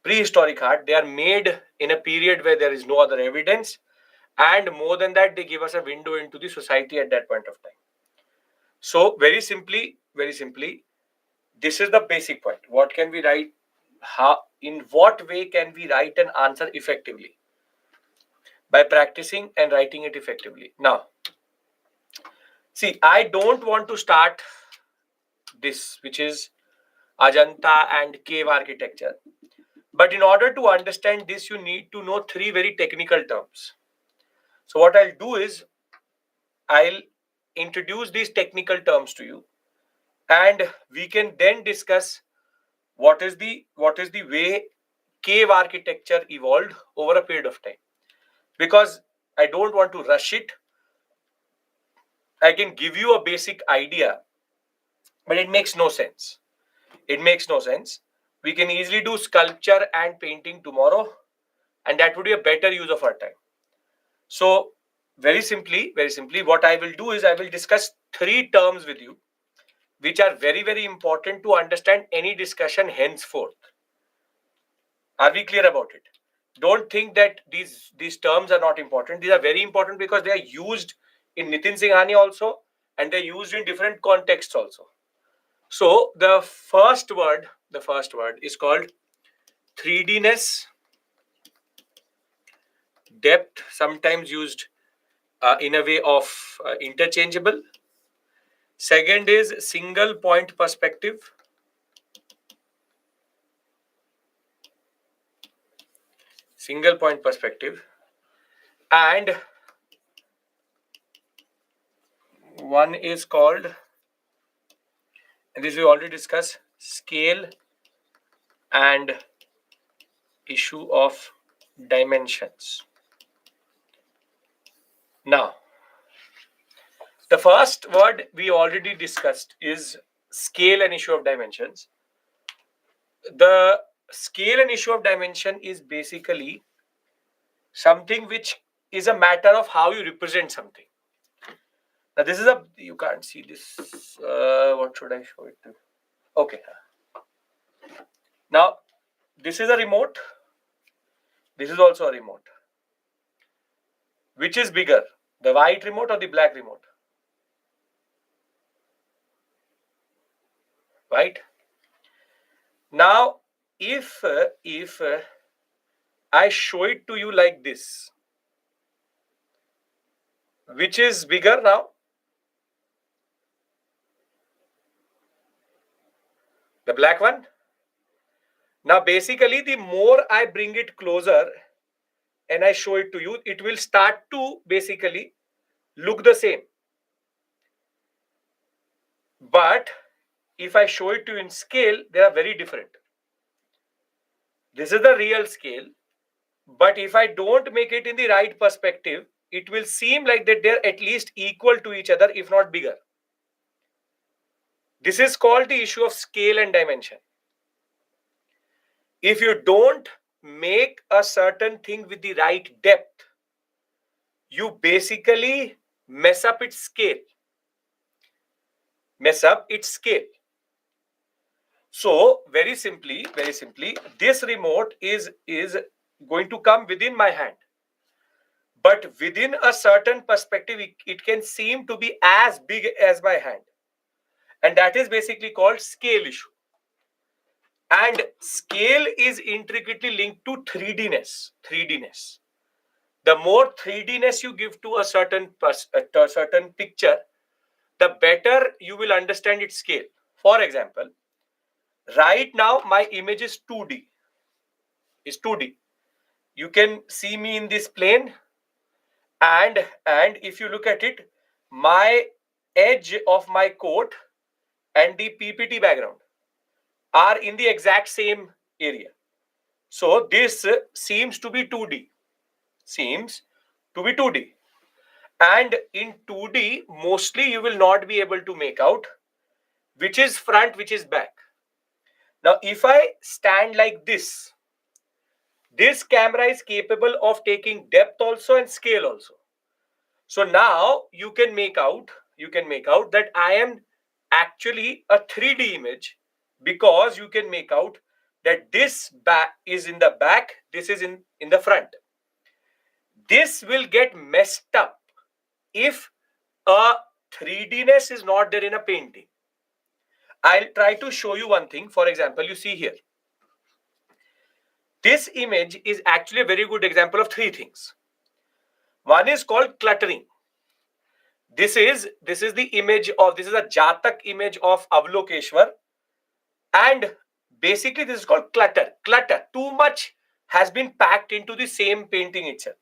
A: prehistoric art, they are made in a period where there is no other evidence, and more than that, they give us a window into the society at that point of time. So very simply, this is the basic point. What can we write? In what way can we write an answer effectively? By practicing and writing it effectively. Now, see, I don't want to start this, which is Ajanta and cave architecture. But in order to understand this, you need to know 3 very technical terms. So what I'll do is, I'll introduce these technical terms to you, and we can then discuss what is the way cave architecture evolved over a period of time. Because I don't want to rush it. I can give you a basic idea, but it makes no sense. We can easily do sculpture and painting tomorrow, and that would be a better use of our time. So very simply, what I will do is I will discuss 3 terms with you, which are very, very important to understand any discussion henceforth. Are we clear about it? Don't think that these terms are not important. These are very important because they are used in Nitin Singhani also, and they're used in different contexts also. So the first word is called 3Dness. depth, sometimes used in a way of interchangeable. Second is single point perspective. Single point perspective. And one is called, and this we already discussed, scale and issue of dimensions. Now, the first word we already discussed is scale and issue of dimensions. The scale and issue of dimension is basically something which is a matter of how you represent something. Now, this is a, you can't see this. What should I show it to? Okay. Now, this is a remote. This is also a remote. Which is bigger, the white remote or the black remote? Right? Now, if I show it to you like this, which is bigger now? The black one. Now, basically, the more I bring it closer and I show it to you, it will start to basically look the same. But if I show it to you in scale, they are very different. This is the real scale. But if I don't make it in the right perspective, it will seem like that they're at least equal to each other, if not bigger. This is called the issue of scale and dimension. If you don't make a certain thing with the right depth, you basically mess up its scale. So very simply, this remote is going to come within my hand. But within a certain perspective, it can seem to be as big as my hand. And that is basically called scale issue. And scale is intricately linked to 3Dness. The more 3Dness you give to a certain picture, the better you will understand its scale. For example, right now my image is 2D. You can see me in this plane, and if you look at it, my edge of my coat and the PPT background are in the exact same area. So this seems to be 2D. And in 2D, mostly you will not be able to make out which is front, which is back. Now, if I stand like this camera is capable of taking depth also and scale also. So now you can make out that I am actually a 3D image, because you can make out that this back is in the back, this is in the front. This will get messed up if a 3Dness is not there in a painting. I'll try to show you one thing. For example, you see here. This image is actually a very good example of three things. One is called cluttering. This is the image of, this is a Jatak image of Avalokeshwar. And basically this is called clutter. Too much has been packed into the same painting itself.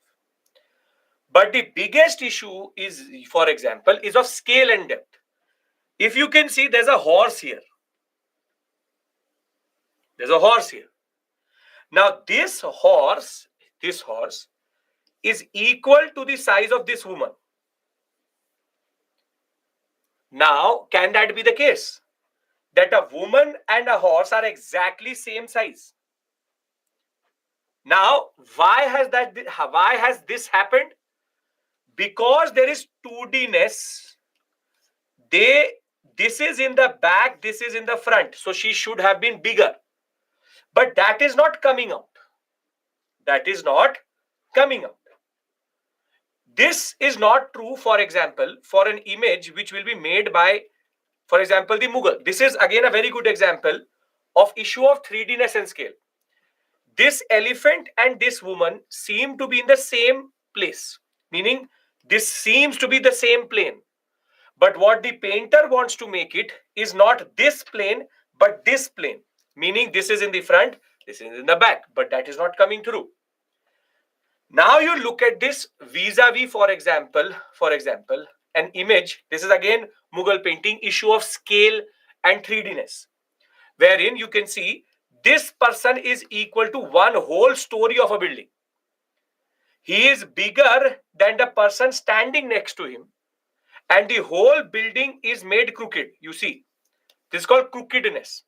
A: But the biggest issue is, for example, is of scale and depth. If you can see, there's a horse here. Now this horse is equal to the size of this woman. Now, can that be the case? That a woman and a horse are exactly same size. Now, why has this happened? Because there is 2Dness. This is in the back, this is in the front. So she should have been bigger. But that is not coming out. This is not true, for example, for an image which will be made by, for example, the Mughal. This is again a very good example of issue of 3Dness and scale. this elephant and this woman seem to be in the same place, meaning this seems to be the same plane. But what the painter wants to make it is not this plane, but this plane, meaning this is in the front, this is in the back, but that is not coming through. Now you look at this vis-a-vis, for example, an image. This is again Mughal painting, issue of scale and 3Dness, wherein you can see this person is equal to one whole story of a building. He is bigger than the person standing next to him, and the whole building is made crooked. You see, this is called crookedness.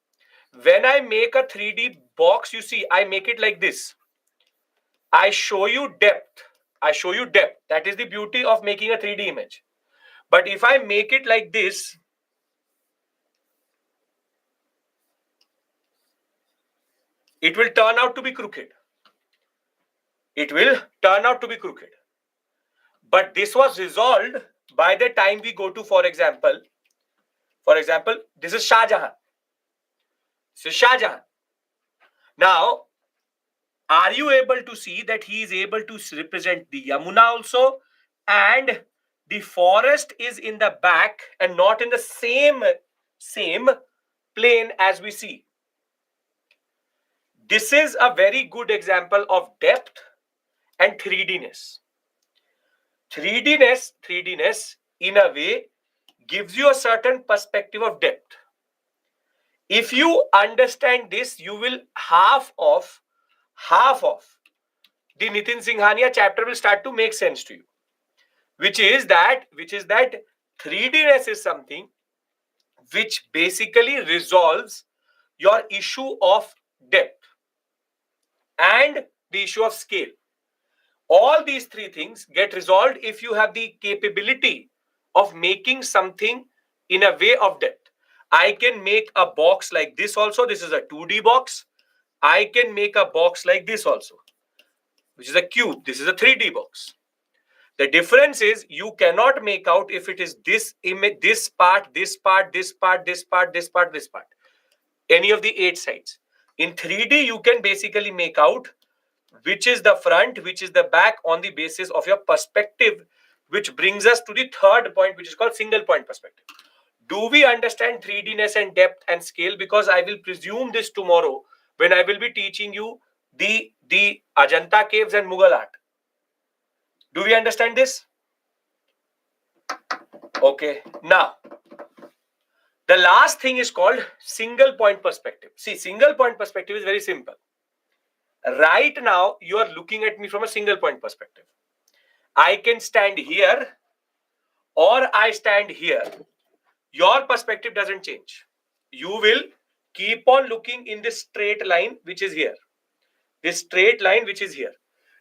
A: When I make a 3D box, you see, I make it like this. I show you depth. That is the beauty of making a 3D image. But if I make it like this, it will turn out to be crooked. But this was resolved by the time we go to, for example, this is Shah Jahan. Now, are you able to see that he is able to represent the Yamuna also, and the forest is in the back and not in the same plane as we see? This is a very good example of depth and 3Dness. 3Dness in a way gives you a certain perspective of depth. If you understand this, you will half of the Nitin Singhania chapter will start to make sense to you, which is that 3Dness is something which basically resolves your issue of depth and the issue of scale. All these three things get resolved if you have the capability of making something in a way of depth. I can make a box like this also. This is a 2D box. I can make a box like this also, which is a cube. This is a 3D box. The difference is you cannot make out if it is this image, this part, any of the 8 sides. In 3D, you can basically make out which is the front, which is the back on the basis of your perspective, which brings us to the third point, which is called single point perspective. Do we understand 3Dness and depth and scale? Because I will presume this tomorrow when I will be teaching you the Ajanta caves and Mughal art. Do we understand this? Okay. Now, the last thing is called single point perspective. See, single point perspective is very simple. Right now, you are looking at me from a single point perspective. I can stand here or I stand here. Your perspective doesn't change. You will keep on looking in this straight line, which is here.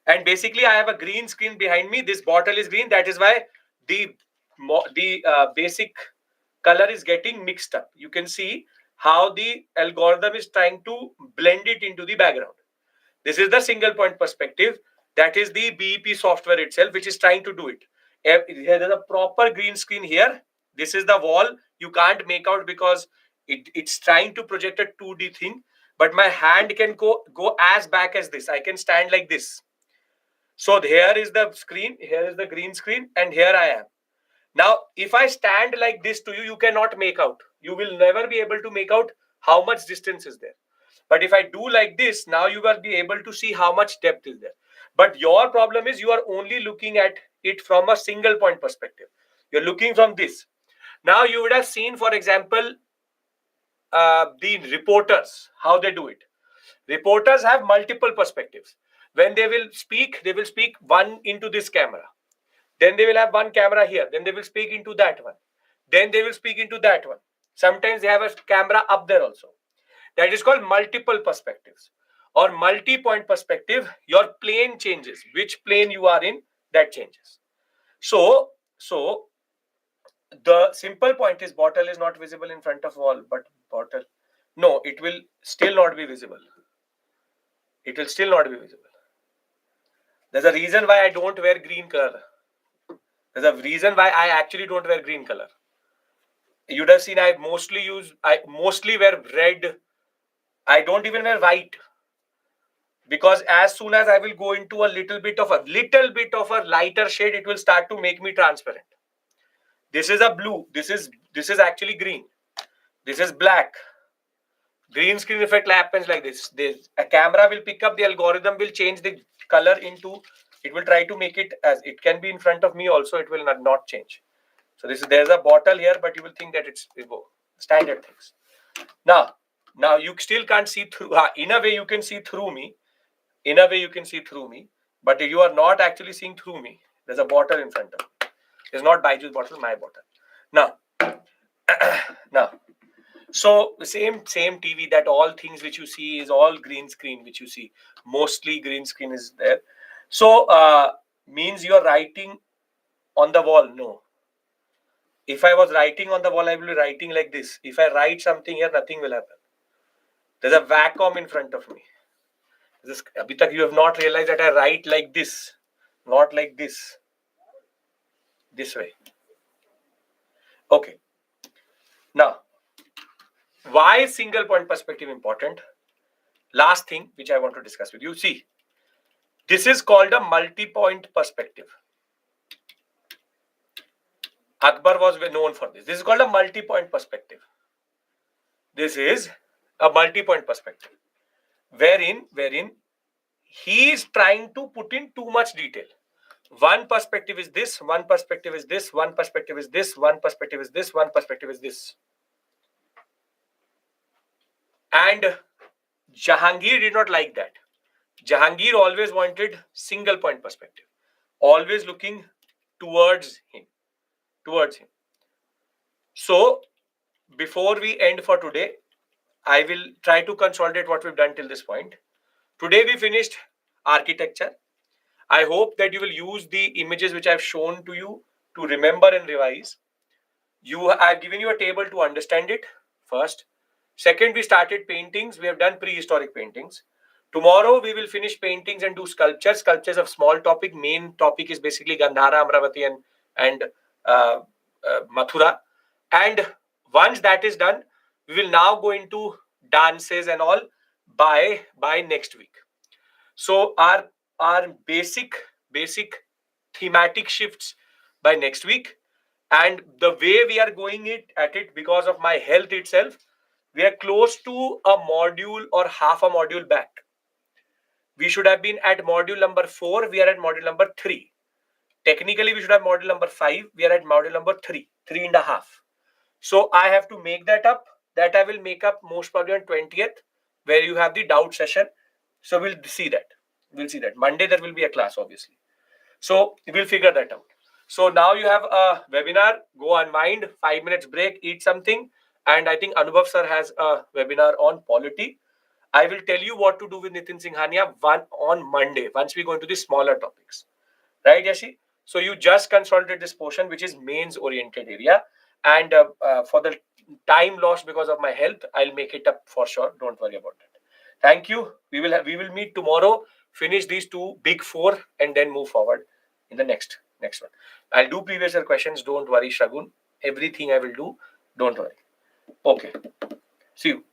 A: And basically, I have a green screen behind me. This bottle is green. That is why the basic color is getting mixed up. You can see how the algorithm is trying to blend it into the background. This is the single point perspective. That is the BEP software itself, which is trying to do it. There is a proper green screen here. This is the wall. You can't make out because it's trying to project a 2D thing. But my hand can go as back as this. I can stand like this. So here is the screen. Here is the green screen. And here I am. Now, if I stand like this to you, you cannot make out. You will never be able to make out how much distance is there. But if I do like this, now you will be able to see how much depth is there. But your problem is you are only looking at it from a single point perspective. You're looking from this. Now you would have seen, for example, the reporters, how they do it. Reporters have multiple perspectives. When they will speak one into this camera. Then they will have one camera here. Then they will speak into that one. Then they will speak into that one. Sometimes they have a camera up there also. That is called multiple perspectives or multi-point perspective. Your plane changes. Which plane you are in, that changes. So the simple point is bottle is not visible in front of wall, but bottle, no, it will still not be visible. There's a reason why I don't wear green color. There's a reason why I actually don't wear green color. You'd have seen I mostly wear red. I don't even wear white. because as soon as I will go into a little bit of a lighter shade, it will start to make me transparent. This is a blue. This is actually green. This is black. Green screen effect happens like this. A camera will pick up, the algorithm will change the color into, it will try to make it as it can be in front of me also, it will not change. So there's a bottle here, but you will think that it's standard things. Now you still can't see through. In a way you can see through me. In a way you can see through me, but you are not actually seeing through me. There's a bottle in front of me. It's not Baiju's bottle, my bottle. Now, so the same TV, that all things which you see is all green screen, which you see mostly green screen is there. So means you are writing on the wall? No. If I was writing on the wall, I will be writing like this. If I write something here, nothing will happen. There's a vacuum in front of me. Abhi tak you have not realized that I write like this, not like this. This way. Okay. Now, why is single point perspective important? Last thing which I want to discuss with you. See, this is called a multi-point perspective. Akbar was known for this. This is called a multi-point perspective. This is a multi-point perspective, wherein he is trying to put in too much detail. One perspective is this, one perspective is this, one perspective is this, one perspective is this, one perspective is this. And Jahangir did not like that. Jahangir always wanted single point perspective, always looking towards him. So before we end for today, I will try to consolidate what we've done till this point. Today we finished architecture. I hope that you will use the images which I've shown to you to remember and revise. I've given you a table to understand it first. Second, we started paintings. We have done prehistoric paintings. Tomorrow we will finish paintings and do sculptures. Sculptures of small topic. Main topic is basically Gandhara, Amravati and Mathura. And once that is done, we will now go into dances and all by next week. So our basic thematic shifts by next week. And the way we are going at it, because of my health itself, we are close to a module or half a module back. We should have been at module number 4. We are at module number 3. Technically, we should have module number 5. We are at module number 3.5. So I have to make that up. That I will make up most probably on 20th, where you have the doubt session. So we'll see that. Monday there will be a class, obviously. So we'll figure that out. So now you have a webinar. Go unwind, 5 minutes break, eat something. And I think Anubhav sir has a webinar on polity. I will tell you what to do with Nitin Singhania on Monday, once we go into the smaller topics. Right, Yashi? So you just consolidate this portion, which is mains oriented area. And for the time lost because of my health, I'll make it up for sure. Don't worry about that. Thank you. We will meet tomorrow, finish these 2 big 4, and then move forward in the next one. I'll do previous year questions. Don't worry, Shagun. Everything I will do. Don't worry. Okay. See you.